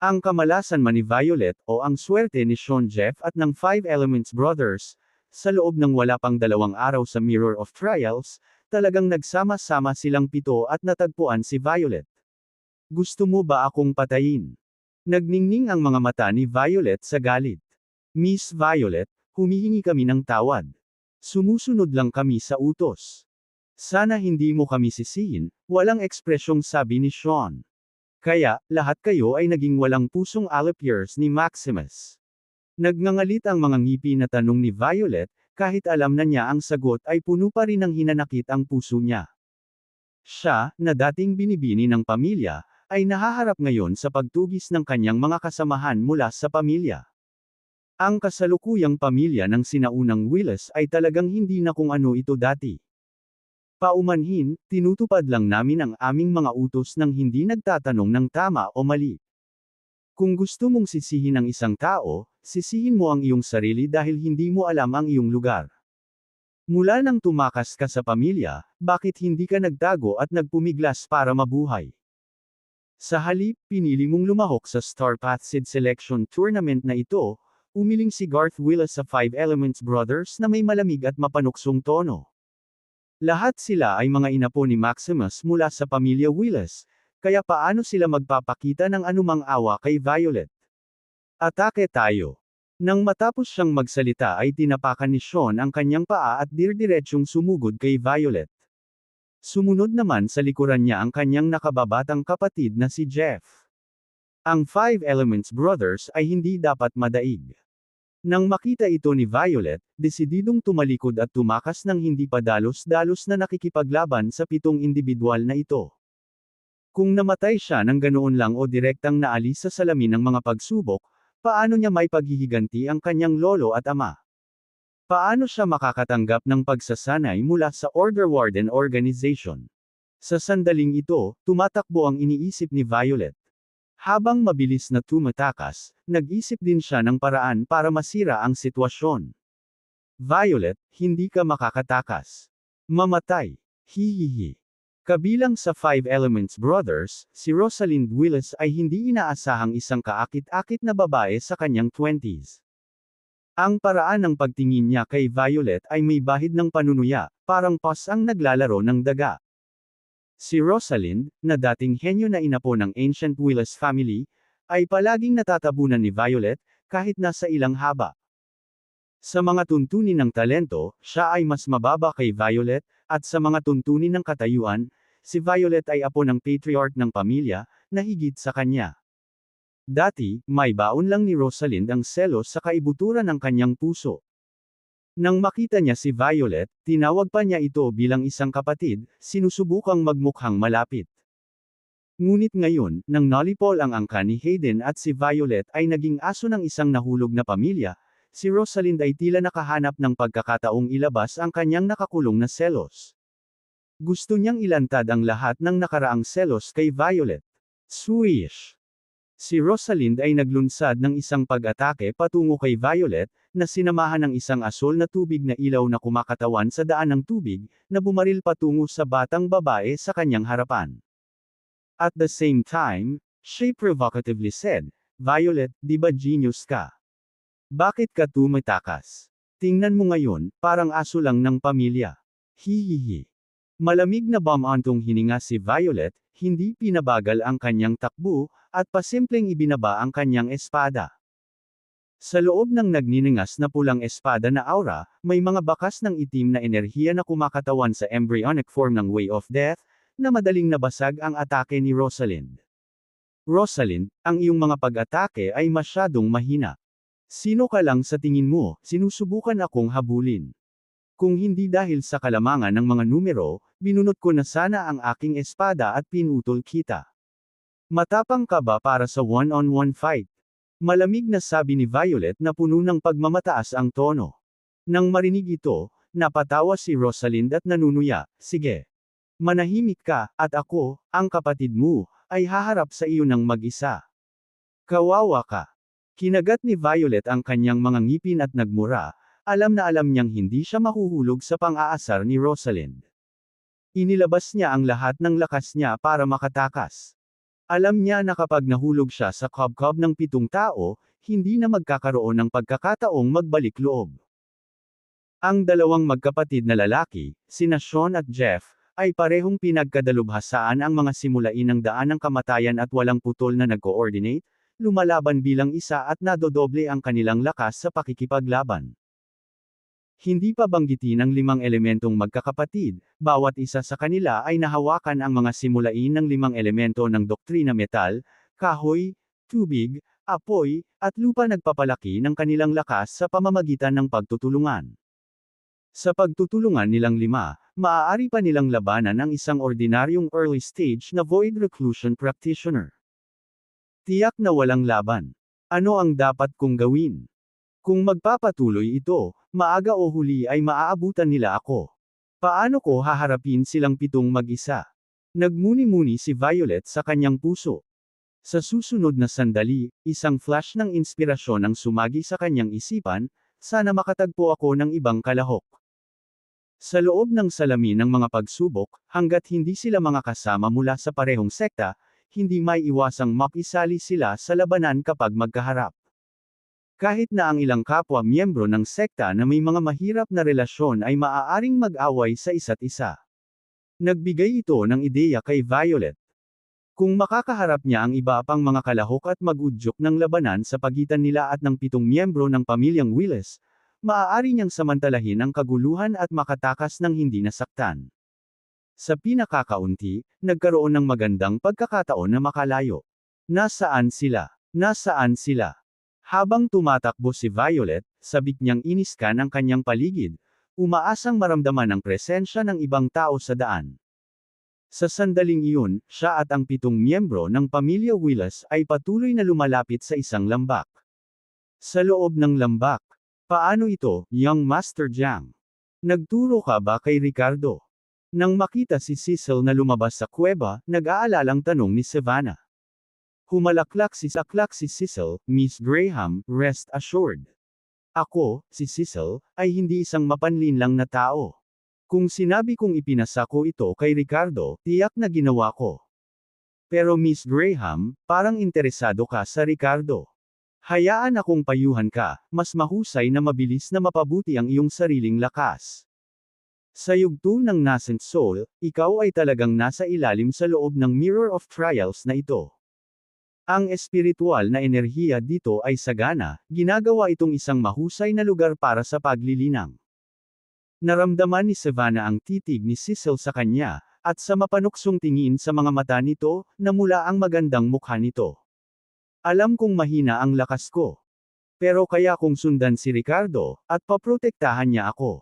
Ang kamalasan man ni Violet o ang swerte ni Sean Jeff at ng Five Elements Brothers, sa loob ng wala pang 2 araw sa Mirror of Trials, talagang nagsama-sama silang 7 at natagpuan si Violet. Gusto mo ba akong patayin? Nagningning ang mga mata ni Violet sa galit. Miss Violet, humihingi kami ng tawad. Sumusunod lang kami sa utos. Sana hindi mo kami sisihin, walang ekspresyong sabi ni Sean. Kaya, lahat kayo ay naging walang pusong allipiers ni Maximus. Nagngangalit ang mga ngipi na tanong ni Violet, kahit alam na niya ang sagot ay puno pa rin ng hinanakit ang puso niya. Siya, na dating binibini ng pamilya, ay nahaharap ngayon sa pagtugis ng kanyang mga kasamahan mula sa pamilya. Ang kasalukuyang pamilya ng sinaunang Willis ay talagang hindi na kung ano ito dati. Paumanhin, tinutupad lang namin ang aming mga utos nang hindi nagtatanong ng tama o mali. Kung gusto mong sisihin ang isang tao, sisihin mo ang iyong sarili dahil hindi mo alam ang iyong lugar. Mula nang tumakas ka sa pamilya, bakit hindi ka nagtago at nagpumiglas para mabuhay? Sa halip, pinili mong lumahok sa Star Path Seed Selection Tournament na ito, umiling si Garth Willis sa Five Elements Brothers na may malamig at mapanuksong tono. Lahat sila ay mga inapo ni Maximus mula sa pamilya Willis, kaya paano sila magpapakita ng anumang awa kay Violet? Atake tayo. Nang matapos siyang magsalita ay tinapakan ni Sean ang kanyang paa at dirdiretsyong sumugod kay Violet. Sumunod naman sa likuran niya ang kanyang nakababatang kapatid na si Jeff. Ang Five Elements Brothers ay hindi dapat madaig. Nang makita ito ni Violet, desididong tumalikod at tumakas ng hindi pa dalos-dalos na nakikipaglaban sa 7 indibidwal na ito. Kung namatay siya ng ganoon lang o direktang naalis sa salamin ng mga pagsubok, paano niya may paghihiganti ang kanyang lolo at ama? Paano siya makakatanggap ng pagsasanay mula sa Order Warden Organization? Sa sandaling ito, tumatakbo ang iniisip ni Violet. Habang mabilis na tumatakas, nag-isip din siya ng paraan para masira ang sitwasyon. Violet, hindi ka makakatakas. Mamatay. Hihihi. Kabilang sa Five Elements Brothers, si Rosalind Willis ay hindi inaasahang isang kaakit-akit na babae sa kanyang 20s. Ang paraan ng pagtingin niya kay Violet ay may bahid ng panunuya, parang pas ang naglalaro ng daga. Si Rosalind, na dating henyo na inapo ng Ancient Willis family, ay palaging natatabunan ni Violet, kahit nasa ilang haba. Sa mga tuntunin ng talento, siya ay mas mababa kay Violet, at sa mga tuntunin ng katayuan, si Violet ay apo ng patriarch ng pamilya, na higit sa kanya. Dati, may baon lang ni Rosalind ang selos sa kaibuturan ng kanyang puso. Nang makita niya si Violet, tinawag pa niya ito bilang isang kapatid, sinusubukang magmukhang malapit. Ngunit ngayon, nang nalipol ang angka ni Hayden at si Violet ay naging aso ng isang nahulog na pamilya, si Rosalind ay tila nakahanap ng pagkakataong ilabas ang kanyang nakakulong na selos. Gusto niyang ilantad ang lahat ng nakaraang selos kay Violet. Swish! Si Rosalind ay naglunsad ng isang pag-atake patungo kay Violet, na sinamahan ng isang asol na tubig na ilaw na kumakatawan sa daan ng tubig, na bumaril patungo sa batang babae sa kanyang harapan. At the same time, she provocatively said, "Violet, di ba genius ka? Bakit ka tumatakas? Tingnan mo ngayon, parang aso lang ng pamilya." Hihihi. Malamig na bumantong hininga si Violet, hindi pinabagal ang kanyang takbo, at pasimpleng ibinaba ang kanyang espada. Sa loob ng nagniningas na pulang espada na aura, may mga bakas ng itim na enerhiya na kumakatawan sa embryonic form ng Way of Death, na madaling nabasag ang atake ni Rosalind. Rosalind, ang iyong mga pag-atake ay masyadong mahina. Sino ka lang sa tingin mo, sinusubukan akong habulin. Kung hindi dahil sa kalamangan ng mga numero, binunot ko na sana ang aking espada at pinutol kita. Matapang ka ba para sa one-on-one fight? Malamig na sabi ni Violet na puno ng pagmamataas ang tono. Nang marinig ito, napatawa si Rosalind at nanunuya, sige. Manahimik ka, at ako, ang kapatid mo, ay haharap sa iyo ng mag-isa. Kawawa ka. Kinagat ni Violet ang kanyang mga ngipin at nagmura, alam na alam niyang hindi siya mahuhulog sa pang-aasar ni Rosalind. Inilabas niya ang lahat ng lakas niya para makatakas. Alam niya na kapag nahulog siya sa kubkob ng 7 tao, hindi na magkakaroon ng pagkakataong magbalik loob. Ang dalawang magkapatid na lalaki, sina Sean at Jeff, ay parehong pinagkadalubhasaan ang mga simulain ng daan ng kamatayan at walang putol na nag-coordinate, lumalaban bilang isa at nadodoble ang kanilang lakas sa pakikipaglaban. Hindi pa banggitin ang 5 elementong magkakapatid, bawat isa sa kanila ay nahawakan ang mga simulain ng 5 elemento ng doktrina metal, kahoy, tubig, apoy, at lupa nagpapalaki ng kanilang lakas sa pamamagitan ng pagtutulungan. Sa pagtutulungan nilang 5, maaari pa nilang labanan ang isang ordinaryong early stage na void reclusion practitioner. Tiyak na walang laban. Ano ang dapat kong gawin? Kung magpapatuloy ito, maaga o huli ay maaabutan nila ako. Paano ko haharapin silang 7 mag-isa? Nagmuni-muni si Violet sa kanyang puso. Sa susunod na sandali, isang flash ng inspirasyon ang sumagi sa kanyang isipan, sana makatagpo ako ng ibang kalahok. Sa loob ng salamin ng mga pagsubok, hanggat hindi sila mga kasama mula sa parehong sekta, hindi may iwasang makisali sila sa labanan kapag magkaharap. Kahit na ang ilang kapwa miyembro ng sekta na may mga mahirap na relasyon ay maaaring mag-away sa isa't isa. Nagbigay ito ng ideya kay Violet. Kung makakaharap niya ang iba pang mga kalahok at mag-udyok ng labanan sa pagitan nila at ng 7 miyembro ng pamilyang Willis, maaari niyang samantalahin ang kaguluhan at makatakas ng hindi nasaktan. Sa pinakakaunti, nagkaroon ng magandang pagkakataon na makalayo. Nasaan sila? Nasaan sila? Habang tumatakbo si Violet, sabik niyang iniskan ang kanyang paligid, umaasang maramdaman ang presensya ng ibang tao sa daan. Sa sandaling iyon, siya at ang 7 miyembro ng pamilya Willis ay patuloy na lumalapit sa isang lambak. Sa loob ng lambak, paano ito, young Master Jiang? Nagturo ka ba kay Ricardo? Nang makita si Cecil na lumabas sa kuweba, nag-aalalang tanong ni Savannah. Humalaklak si Cecil, Miss Graham, rest assured. Ako, si Cecil, ay hindi isang mapanlinlang na tao. Kung sinabi kong ipinasa ko ito kay Ricardo, tiyak na ginawa ko. Pero Miss Graham, parang interesado ka sa Ricardo. Hayaan akong payuhan ka, mas mahusay na mabilis na mapabuti ang iyong sariling lakas. Sa yugto ng nascent soul, ikaw ay talagang nasa ilalim sa loob ng Mirror of Trials na ito. Ang espiritual na enerhiya dito ay sagana, ginagawa itong isang mahusay na lugar para sa paglilinang. Naramdaman ni Savannah ang titig ni Cecil sa kanya, at sa mapanuksong tingin sa mga mata nito, namula ang magandang mukha nito. Alam kong mahina ang lakas ko. Pero kaya kong sundan si Ricardo, at paprotektahan niya ako.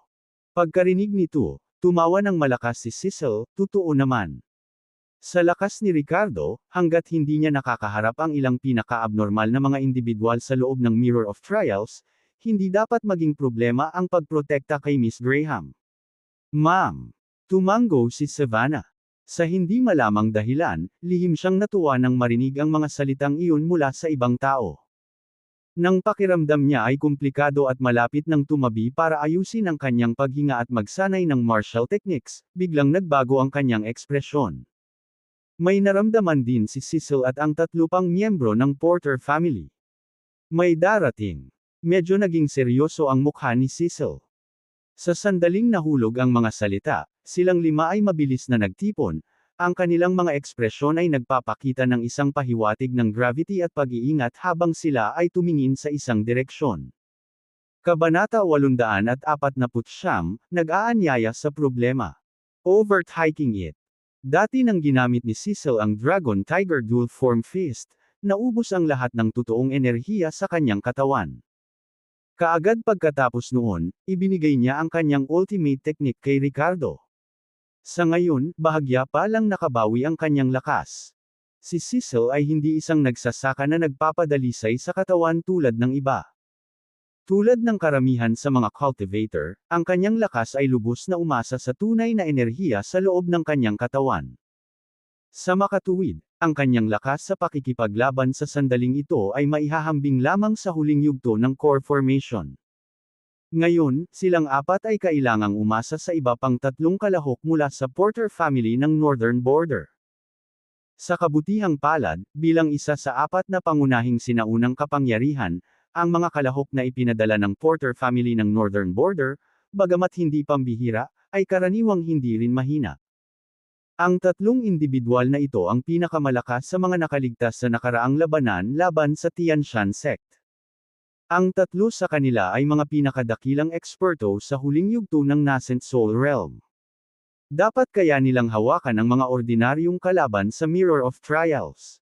Pagkarinig nito, tumawa ng malakas si Cecil, totoo naman. Sa lakas ni Ricardo, hanggat hindi niya nakakaharap ang ilang pinaka-abnormal na mga individual sa loob ng Mirror of Trials, hindi dapat maging problema ang pagprotekta kay Miss Graham. Ma'am. Tumango si Savannah. Sa hindi malamang dahilan, lihim siyang natuwa nang marinig ang mga salitang iyon mula sa ibang tao. Nang pakiramdam niya ay komplikado at malapit nang tumabi para ayusin ang kanyang paghinga at magsanay ng martial techniques, biglang nagbago ang kanyang ekspresyon. May naramdaman din si Cecil at ang 3 pang miyembro ng Porter family. May darating. Medyo naging seryoso ang mukha ni Cecil. Sa sandaling nahulog ang mga salita, silang 5 ay mabilis na nagtipon, ang kanilang mga ekspresyon ay nagpapakita ng isang pahiwatig ng gravity at pag-iingat habang sila ay tumingin sa isang direksyon. Kabanata 849, nag-aanyaya sa problema. Overtaking it. Dati nang ginamit ni Cecil ang Dragon Tiger Dual Form Fist, naubos ang lahat ng totoong enerhiya sa kanyang katawan. Kaagad pagkatapos noon, ibinigay niya ang kanyang ultimate technique kay Ricardo. Sa ngayon, bahagya pa lang nakabawi ang kanyang lakas. Si Cecil ay hindi isang nagsasaka na nagpapadalisay sa katawan tulad ng iba. Tulad ng karamihan sa mga cultivator, ang kanyang lakas ay lubos na umasa sa tunay na enerhiya sa loob ng kanyang katawan. Sa makatuwid, ang kanyang lakas sa pakikipaglaban sa sandaling ito ay maihahambing lamang sa huling yugto ng core formation. Ngayon, silang apat ay kailangang umasa sa iba pang tatlong kalahok mula sa Porter family ng Northern Border. Sa kabutihang palad, bilang isa sa apat na pangunahing sinaunang kapangyarihan, ang mga kalahok na ipinadala ng Porter family ng Northern Border, bagamat hindi pambihira, ay karaniwang hindi rin mahina. Ang tatlong individual na ito ang pinakamalakas sa mga nakaligtas sa nakaraang labanan laban sa Tianshan sect. Ang tatlo sa kanila ay mga pinakadakilang eksperto sa huling yugto ng Nascent Soul Realm. Dapat kaya nilang hawakan ang mga ordinaryong kalaban sa Mirror of Trials.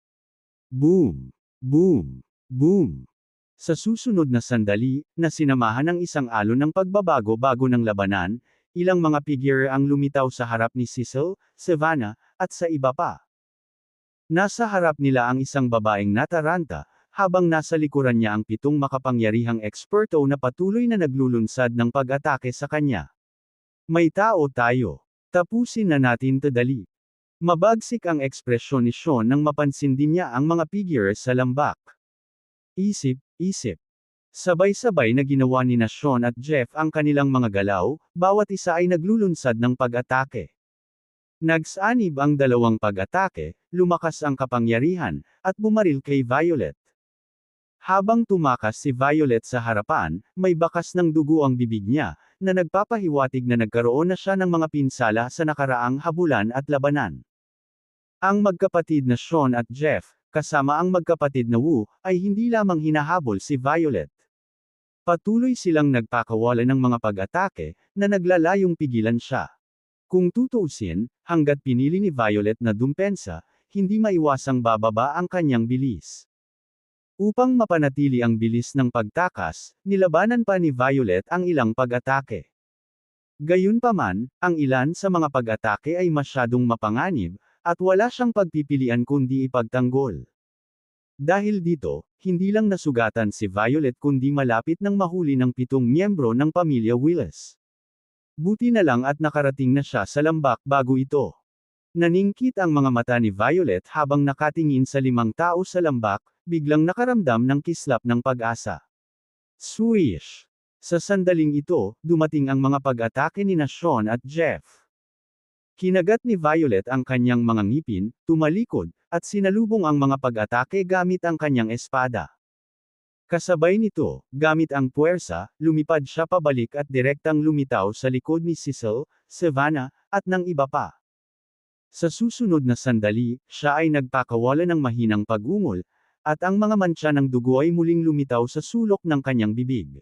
Boom! Boom! Boom! Sa susunod na sandali, na sinamahan ng isang alon ng pagbabago-bago ng labanan, ilang mga figure ang lumitaw sa harap ni Cecil, Savannah, at sa iba pa. Nasa harap nila ang isang babaeng nataranta, habang nasa likuran niya ang 7 makapangyarihang eksperto na patuloy na naglulunsad ng pag-atake sa kanya. May tao tayo. Tapusin na natin to dali. Mabagsik ang ekspresyon ni Sean nang mapansin din niya ang mga figure sa lambak. Isip. Sabay-sabay na ginawa ni Sean at Jeff ang kanilang mga galaw, bawat isa ay naglulunsad ng pag-atake. Nagsanib ang dalawang pag-atake, lumakas ang kapangyarihan, at bumaril kay Violet. Habang tumakas si Violet sa harapan, may bakas ng dugo ang bibig niya, na nagpapahiwatig na nagkaroon na siya ng mga pinsala sa nakaraang habulan at labanan. Ang magkapatid na Sean at Jeff, kasama ang magkapatid na Wu, ay hindi lamang hinahabol si Violet. Patuloy silang nagpakawalan ng mga pag-atake, na naglalayong pigilan siya. Kung tutuusin, hanggat pinili ni Violet na dumpensa, hindi maiwasang bababa ang kanyang bilis. Upang mapanatili ang bilis ng pagtakas, nilabanan pa ni Violet ang ilang pag-atake. Gayunpaman, ang ilan sa mga pag-atake ay masyadong mapanganib, at wala siyang pagpipilian kundi ipagtanggol. Dahil dito, hindi lang nasugatan si Violet kundi malapit nang mahuli ng 7 miyembro ng pamilya Willis. Buti na lang at nakarating na siya sa lambak bago ito. Naningkit ang mga mata ni Violet habang nakatingin sa 5 tao sa lambak, biglang nakaramdam ng kislap ng pag-asa. Swish! Sa sandaling ito, dumating ang mga pag-atake ni Sean at Jeff. Kinagat ni Violet ang kanyang mga ngipin, tumalikod, at sinalubong ang mga pag-atake gamit ang kanyang espada. Kasabay nito, gamit ang puwersa, lumipad siya pabalik at direktang lumitaw sa likod ni Cecil, Savannah, at ng iba pa. Sa susunod na sandali, siya ay nagpakawala ng mahinang pag-ungol, at ang mga mantsa ng dugo ay muling lumitaw sa sulok ng kanyang bibig.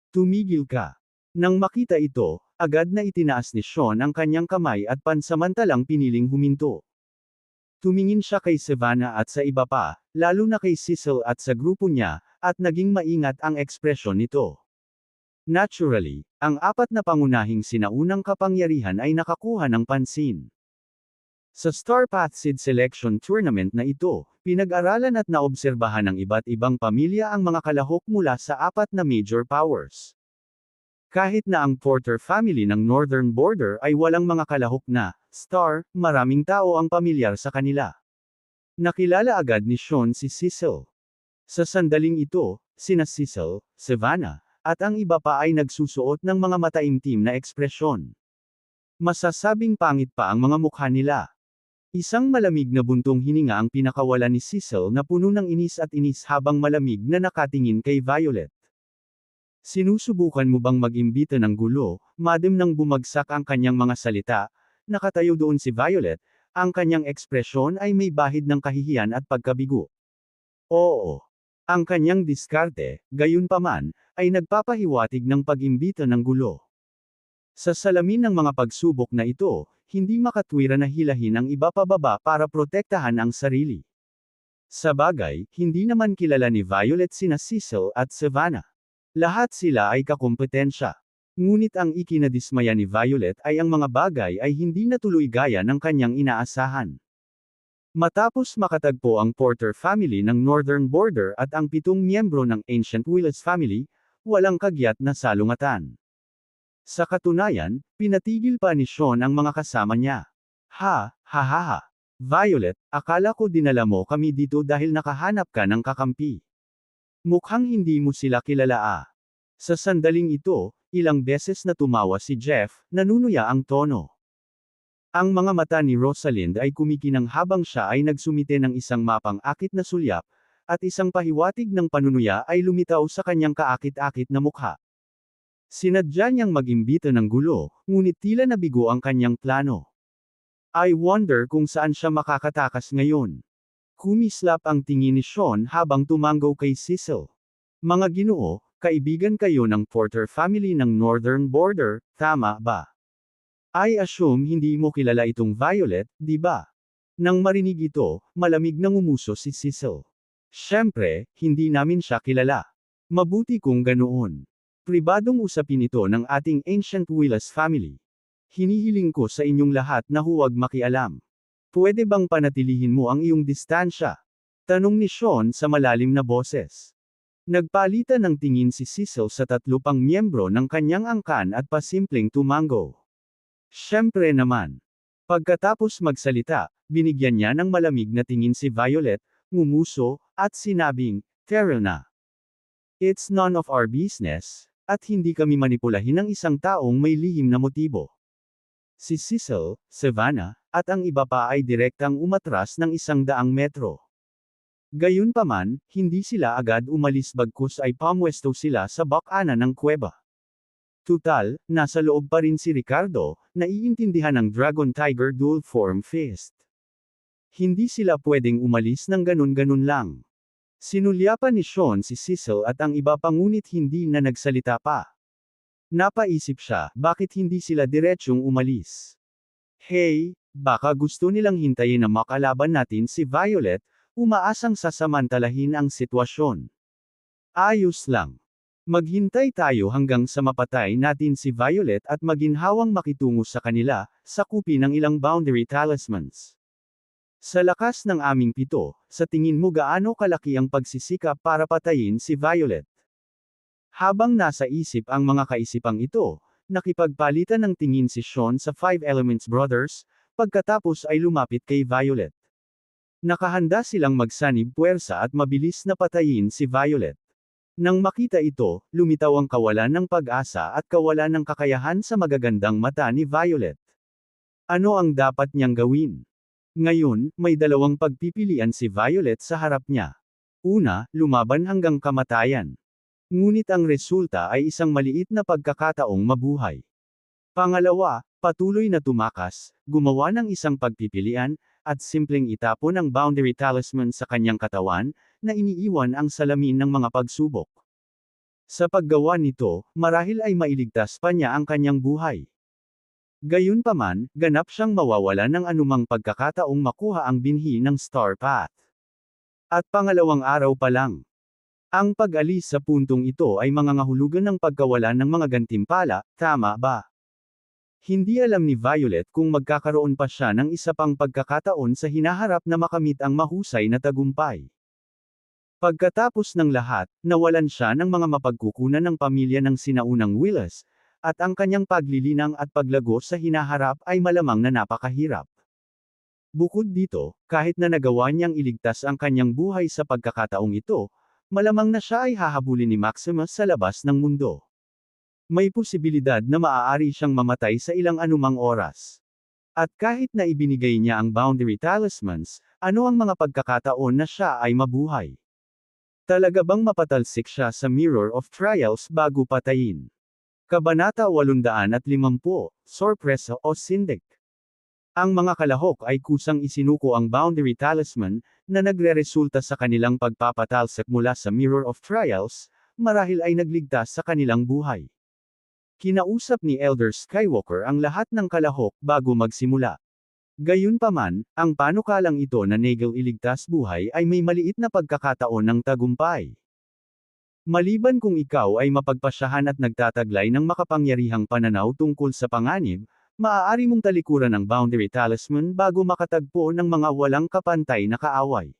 Tumigil ka! Nang makita ito, agad na itinaas ni Sean ang kanyang kamay at pansamantalang piniling huminto. Tumingin siya kay Savannah at sa iba pa, lalo na kay Cecil at sa grupo niya, at naging maingat ang ekspresyon nito. Naturally, ang 4 na pangunahing sinaunang kapangyarihan ay nakakuha ng pansin. Sa Star Path Seed Selection Tournament na ito, pinag-aralan at naobserbahan ng iba't ibang pamilya ang mga kalahok mula sa 4 na major powers. Kahit na ang Porter family ng Northern Border ay walang mga kalahok na star, maraming tao ang pamilyar sa kanila. Nakilala agad ni Sean si Cecil. Sa sandaling ito, sina Cecil, Savannah, at ang iba pa ay nagsusuot ng mga mataimtim na ekspresyon. Masasabing pangit pa ang mga mukha nila. Isang malamig na buntong hininga ang pinakawala ni Cecil na puno ng inis at inis habang malamig na nakatingin kay Violet. Sinusubukan mo bang mag-imbita ng gulo, madam nang bumagsak ang kanyang mga salita, nakatayo doon si Violet, ang kanyang ekspresyon ay may bahid ng kahihiyan at pagkabigo. Oo. Ang kanyang diskarte, gayunpaman, ay nagpapahiwatig ng pag-imbita ng gulo. Sa salamin ng mga pagsubok na ito, hindi makatwira na hilahin ang iba pababa para protektahan ang sarili. Sa bagay, hindi naman kilala ni Violet sina Cecil at Savannah. Lahat sila ay kakumpetensya. Ngunit ang ikinadismaya ni Violet ay ang mga bagay ay hindi natuloy gaya ng kanyang inaasahan. Matapos makatagpo ang Porter family ng Northern Border at ang 7 miyembro ng Ancient Willis family, walang kagyat na salungatan. Sa katunayan, pinatigil pa ni Sean ang mga kasama niya. Ha, ha ha ha. Violet, akala ko dinala mo kami dito dahil nakahanap ka ng kakampi. Mukhang hindi mo sila kilala ah. Sa sandaling ito, ilang beses na tumawa si Jeff, nanunuya ang tono. Ang mga mata ni Rosalind ay kumikinang habang siya ay nagsumite ng isang mapang akit na sulyap, at isang pahiwatig ng panunuya ay lumitaw sa kanyang kaakit-akit na mukha. Sinadya niyang mag-imbita ng gulo, ngunit tila nabigo ang kanyang plano. I wonder kung saan siya makakatakas ngayon. Kumislap ang tingin ni Sean habang tumango kay Cecil. Mga Ginoo, kaibigan kayo ng Porter family ng Northern Border, tama ba? I assume hindi mo kilala itong Violet, di ba? Nang marinig ito, malamig na ngumuso si Cecil. Siyempre, hindi namin siya kilala. Mabuti kung ganoon. Pribadong usapin ito ng ating Ancient Willis family. Hinihiling ko sa inyong lahat na huwag makialam. Pwede bang panatilihin mo ang iyong distansya? Tanong ni Sean sa malalim na boses. Nagpalitan ng tingin si Cecil sa 3 pang miyembro ng kanyang angkan at pasimpleng tumango. Siyempre naman. Pagkatapos magsalita, binigyan niya ng malamig na tingin si Violet, ngumuso, at sinabing, "Tara na. It's none of our business, at hindi kami manipulahin ng isang taong may lihim na motibo." Si Cecil, Savannah, at ang iba pa ay direktang umatras ng 100 metro. Gayunpaman, hindi sila agad umalis bagkus ay pamwesto sila sa bakana ng kuweba. Tutal, nasa loob pa rin si Ricardo, naiintindihan ng Dragon Tiger Dual Form Fist. Hindi sila pwedeng umalis ng ganun-ganun lang. Sinulyapan ni Sean si Cecil at ang iba pa ngunit hindi na nagsalita pa. Napaisip siya, bakit hindi sila diretsyong umalis? Hey, baka gusto nilang hintayin na makalaban natin si Violet, umaasang sasamantalahin ang sitwasyon. Ayos lang. Maghintay tayo hanggang sa mapatay natin si Violet at maginhawang makitungo sa kanila, sakupin ng ilang boundary talismans. Sa lakas ng aming 7, sa tingin mo gaano kalaki ang pagsisikap para patayin si Violet? Habang nasa isip ang mga kaisipang ito, nakipagpalitan ng tingin si Sean sa Five Elements Brothers, pagkatapos ay lumapit kay Violet. Nakahanda silang magsanib puwersa at mabilis na patayin si Violet. Nang makita ito, lumitaw ang kawalan ng pag-asa at kawalan ng kakayahan sa magagandang mata ni Violet. Ano ang dapat niyang gawin? Ngayon, may dalawang pagpipilian si Violet sa harap niya. Una, lumaban hanggang kamatayan. Ngunit ang resulta ay isang maliit na pagkakataong mabuhay. Pangalawa, patuloy na tumakas, gumawa ng isang pagpipilian, at simpleng itapon ang boundary talisman sa kanyang katawan, na iniiwan ang salamin ng mga pagsubok. Sa paggawa nito, marahil ay mailigtas pa niya ang kanyang buhay. Gayunpaman, ganap siyang mawawala ng anumang pagkakataong makuha ang binhi ng Star Path. At pangalawang araw pa lang. Ang pag-alis sa puntong ito ay mangangahulugan ng pagkawalan ng mga gantimpala, tama ba? Hindi alam ni Violet kung magkakaroon pa siya ng isa pang pagkakataon sa hinaharap na makamit ang mahusay na tagumpay. Pagkatapos ng lahat, nawalan siya ng mga mapagkukunan ng pamilya ng sinaunang Willis, at ang kanyang paglilinang at paglago sa hinaharap ay malamang na napakahirap. Bukod dito, kahit na nagawa niyang iligtas ang kanyang buhay sa pagkakataong ito, malamang na siya ay hahabulin ni Maximus sa labas ng mundo. May posibilidad na maaari siyang mamatay sa ilang anumang oras. At kahit na ibinigay niya ang boundary talismans, ano ang mga pagkakataon na siya ay mabuhay? Talaga bang mapatalsik siya sa Mirror of Trials bago patayin? Kabanata 850, Sorpresa o Sindik. Ang mga kalahok ay kusang isinuko ang boundary talisman, na nagreresulta sa kanilang pagpapatalsik mula sa Mirror of Trials, marahil ay nagligtas sa kanilang buhay. Kinausap ni Elder Skywalker ang lahat ng kalahok bago magsimula. Gayunpaman, ang panukalang ito na Nagel iligtas buhay ay may maliit na pagkakataon ng tagumpay. Maliban kung ikaw ay mapagpasyahan at nagtataglay ng makapangyarihang pananaw tungkol sa panganib, maaari mong talikuran ang boundary talisman bago makatagpo ng mga walang kapantay na kaaway.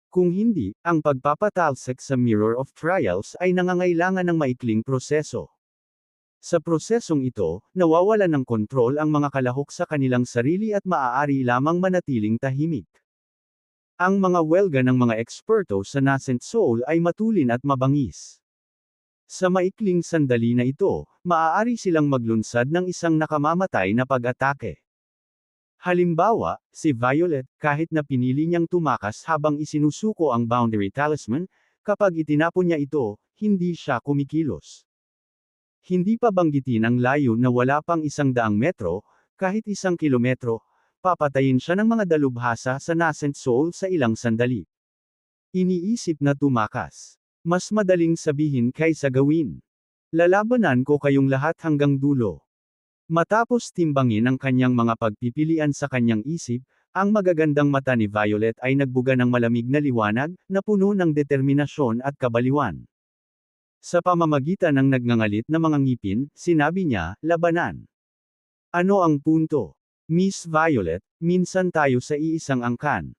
Kung hindi, ang pagpapatalsik sa Mirror of Trials ay nangangailangan ng maikling proseso. Sa prosesong ito, nawawalan ng kontrol ang mga kalahok sa kanilang sarili at maaari lamang manatiling tahimik. Ang mga welga ng mga eksperto sa Nascent Soul ay matulin at mabangis. Sa maikling sandali na ito, maaari silang maglunsad ng isang nakamamatay na pag-atake. Halimbawa, si Violet, kahit na pinili niyang tumakas habang isinusuko ang boundary talisman, kapag itinapon niya ito, hindi siya kumikilos. Hindi pa banggitin ang layo na wala pang 100 metro, kahit 1 kilometro, papatayin siya ng mga dalubhasa sa Nascent Soul sa ilang sandali. Iniisip na tumakas. Mas madaling sabihin kaysa gawin. Lalabanan ko kayong lahat hanggang dulo. Matapos timbangin ang kanyang mga pagpipilian sa kanyang isip, ang magagandang mata ni Violet ay nagbuga ng malamig na liwanag, na puno ng determinasyon at kabaliwan. Sa pamamagitan ng nagngangalit na mga ngipin, sinabi niya, labanan. Ano ang punto? Miss Violet, minsan tayo sa iisang angkan.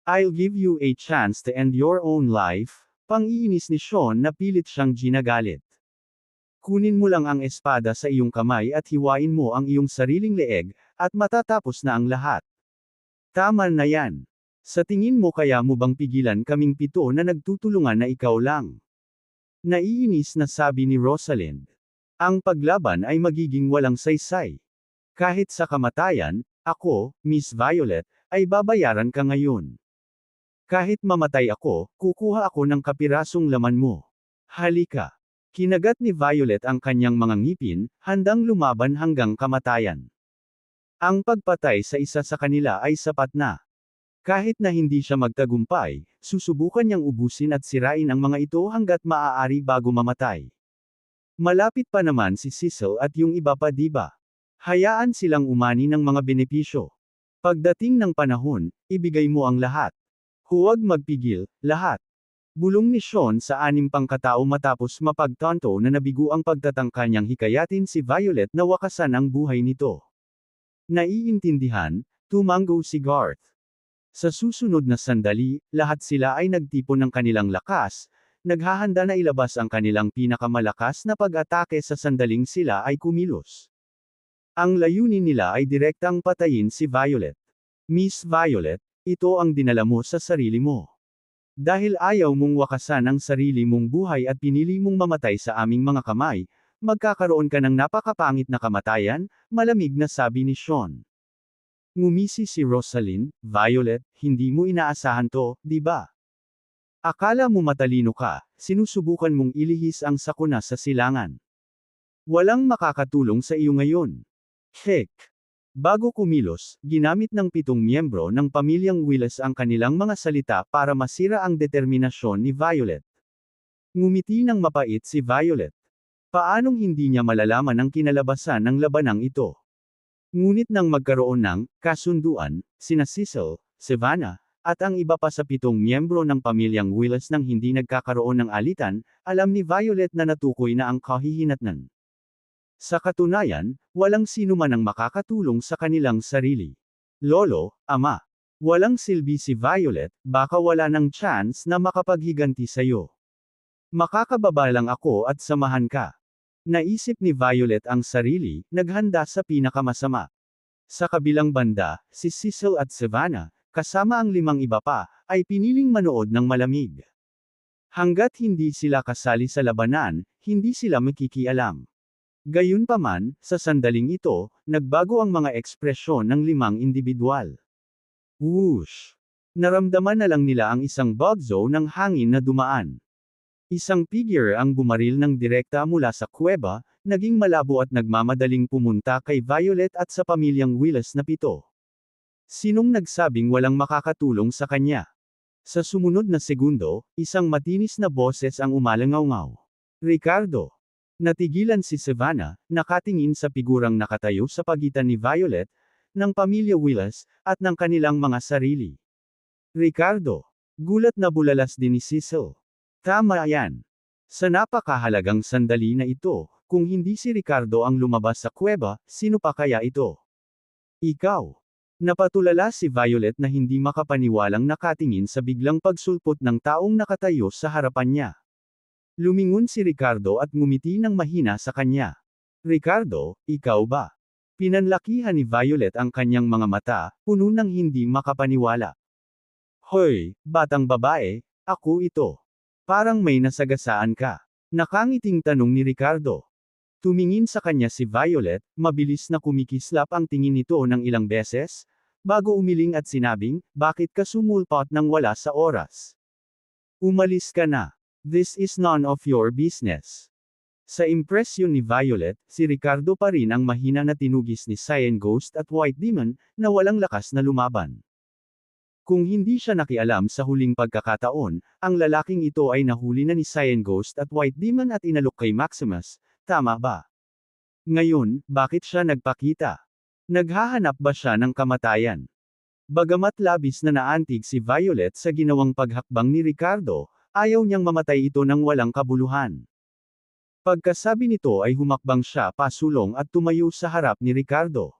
I'll give you a chance to end your own life, pang-iinis ni Sean na pilit siyang ginagalit. Kunin mo lang ang espada sa iyong kamay at hiwain mo ang iyong sariling leeg, at matatapos na ang lahat. Tama na yan. Sa tingin mo kaya mo bang pigilan kaming 7 na nagtutulungan na ikaw lang? Naiinis na sabi ni Rosalind. Ang paglaban ay magiging walang saysay. Kahit sa kamatayan, ako, Miss Violet, ay babayaran ka ngayon. Kahit mamatay ako, kukuha ako ng kapirasong laman mo. Halika. Kinagat ni Violet ang kanyang mga ngipin, handang lumaban hanggang kamatayan. Ang pagpatay sa isa sa kanila ay sapat na. Kahit na hindi siya magtagumpay, susubukan niyang ubusin at sirain ang mga ito hanggat maaari bago mamatay. Malapit pa naman si Cecil at yung iba pa, diba? Hayaan silang umani ng mga benepisyo. Pagdating ng panahon, ibigay mo ang lahat. Huwag magpigil, lahat. Bulong ni Sean sa 6 pang katao matapos mapagtanto na nabigo ang pagtatangka niyang hikayatin si Violet na wakasan ang buhay nito. Naiintindihan, tumango si Garth. Sa susunod na sandali, lahat sila ay nagtipon ng kanilang lakas, naghahanda na ilabas ang kanilang pinakamalakas na pag-atake sa sandaling sila ay kumilos. Ang layunin nila ay direktang patayin si Violet. Miss Violet, ito ang dinala mo sa sarili mo. Dahil ayaw mong wakasan ang sarili mong buhay at pinili mong mamatay sa aming mga kamay, magkakaroon ka ng napakapangit na kamatayan, malamig na sabi ni Sean. Ngumisi si Rosalind, Violet, hindi mo inaasahan to, di ba? Akala mo matalino ka, sinusubukan mong ilihis ang sakuna sa silangan. Walang makakatulong sa iyo ngayon. Heck! Bago kumilos, ginamit ng 7 miyembro ng pamilyang Willis ang kanilang mga salita para masira ang determinasyon ni Violet. Ngumiti ng mapait si Violet. Paanong hindi niya malalaman ang kinalabasan ng labanang ito? Ngunit nang magkaroon ng kasunduan, sina Cecil, Savannah, at ang iba pa sa 7 miyembro ng pamilyang Willis nang hindi nagkakaroon ng alitan, alam ni Violet na natukoy na ang kahihinatnan. Sa katunayan, walang sino man ang makakatulong sa kanilang sarili. Lolo, ama, walang silbi si Violet, baka wala ng chance na makapaghiganti sa'yo. Makakababa lang ako at samahan ka. Naisip ni Violet ang sarili, naghanda sa pinakamasama. Sa kabilang banda, si Cecil at Savannah, kasama ang 5 iba pa, ay piniling manood ng malamig. Hanggat hindi sila kasali sa labanan, hindi sila makikialam. Gayunpaman, sa sandaling ito, nagbago ang mga ekspresyon ng 5 individual. Whoosh! Naramdaman na lang nila ang isang bagzo ng hangin na dumaan. Isang figure ang bumaril ng direkta mula sa kuweba, naging malabo at nagmamadaling pumunta kay Violet at sa pamilyang Willis na 7. Sinong nagsabing walang makakatulong sa kanya? Sa sumunod na segundo, isang matinis na boses ang umalangaw-ngaw. Ricardo! Natigilan si Savannah, nakatingin sa figurang nakatayo sa pagitan ni Violet, ng pamilya Willis, at ng kanilang mga sarili. Ricardo. Gulat na bulalas din ni Cecil. Tama yan. Sa napakahalagang sandali na ito, kung hindi si Ricardo ang lumabas sa kuweba, sino pa kaya ito? Ikaw. Napatulala si Violet na hindi makapaniwalang nakatingin sa biglang pagsulpot ng taong nakatayo sa harapan niya. Lumingon si Ricardo at ngumiti ng mahina sa kanya. Ricardo, ikaw ba? Pinanlakihan ni Violet ang kanyang mga mata, puno ng hindi makapaniwala. Hoy, batang babae, ako ito. Parang may nasagasaan ka. Nakangiting tanong ni Ricardo. Tumingin sa kanya si Violet, mabilis na kumikislap ang tingin nito ng ilang beses, bago umiling at sinabing, bakit ka sumulpot nang wala sa oras? Umalis ka na. This is none of your business. Sa impresyon ni Violet, si Ricardo pa rin ang mahina na tinugis ni Cyan Ghost at White Demon, na walang lakas na lumaban. Kung hindi siya nakialam sa huling pagkakataon, ang lalaking ito ay nahuli na ni Cyan Ghost at White Demon at inalok kay Maximus, tama ba? Ngayon, bakit siya nagpakita? Naghahanap ba siya ng kamatayan? Bagamat labis na naantig si Violet sa ginawang paghakbang ni Ricardo, ayaw niyang mamatay ito ng walang kabuluhan. Pagkasabi nito ay humakbang siya pasulong at tumayo sa harap ni Ricardo.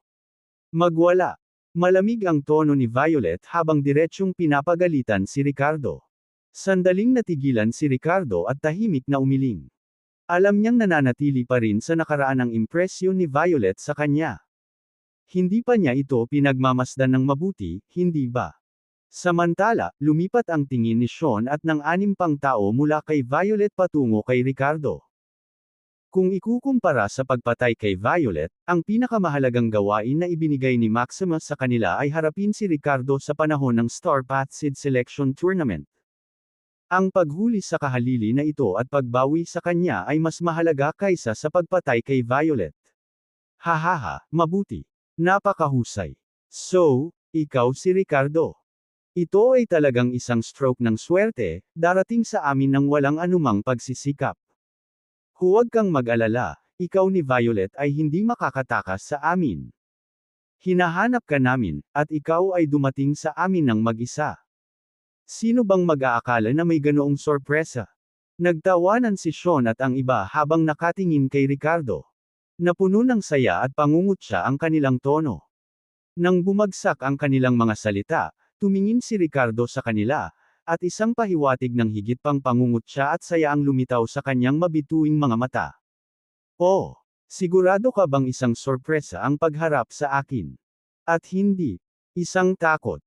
Magwala. Malamig ang tono ni Violet habang diretsyong pinapagalitan si Ricardo. Sandaling natigilan si Ricardo at tahimik na umiling. Alam niyang nananatili pa rin sa nakaraan ang impresyon ni Violet sa kanya. Hindi pa niya ito pinagmamasdan ng mabuti, hindi ba? Samantala, lumipat ang tingin ni Sean at ng 6 pang tao mula kay Violet patungo kay Ricardo. Kung ikukumpara sa pagpatay kay Violet, ang pinakamahalagang gawain na ibinigay ni Maximus sa kanila ay harapin si Ricardo sa panahon ng Star Path Seed Selection Tournament. Ang paghuli sa kahalili na ito at pagbawi sa kanya ay mas mahalaga kaysa sa pagpatay kay Violet. Hahaha, mabuti. Napakahusay. So, ikaw si Ricardo. Ito ay talagang isang stroke ng swerte, darating sa amin ng walang anumang pagsisikap. Huwag kang mag-alala, ikaw ni Violet ay hindi makakatakas sa amin. Hinahanap ka namin, at ikaw ay dumating sa amin ng mag-isa. Sino bang mag-aakala na may ganoong sorpresa? Nagtawanan si Sean at ang iba habang nakatingin kay Ricardo. Napuno ng saya at pangungutya ang kanilang tono. Nang bumagsak ang kanilang mga salita, tumingin si Ricardo sa kanila, at isang pahiwatig ng higit pang pangungutya at saya ang lumitaw sa kanyang mabituing mga mata. Oh, sigurado ka bang isang sorpresa ang pagharap sa akin? At hindi isang takot?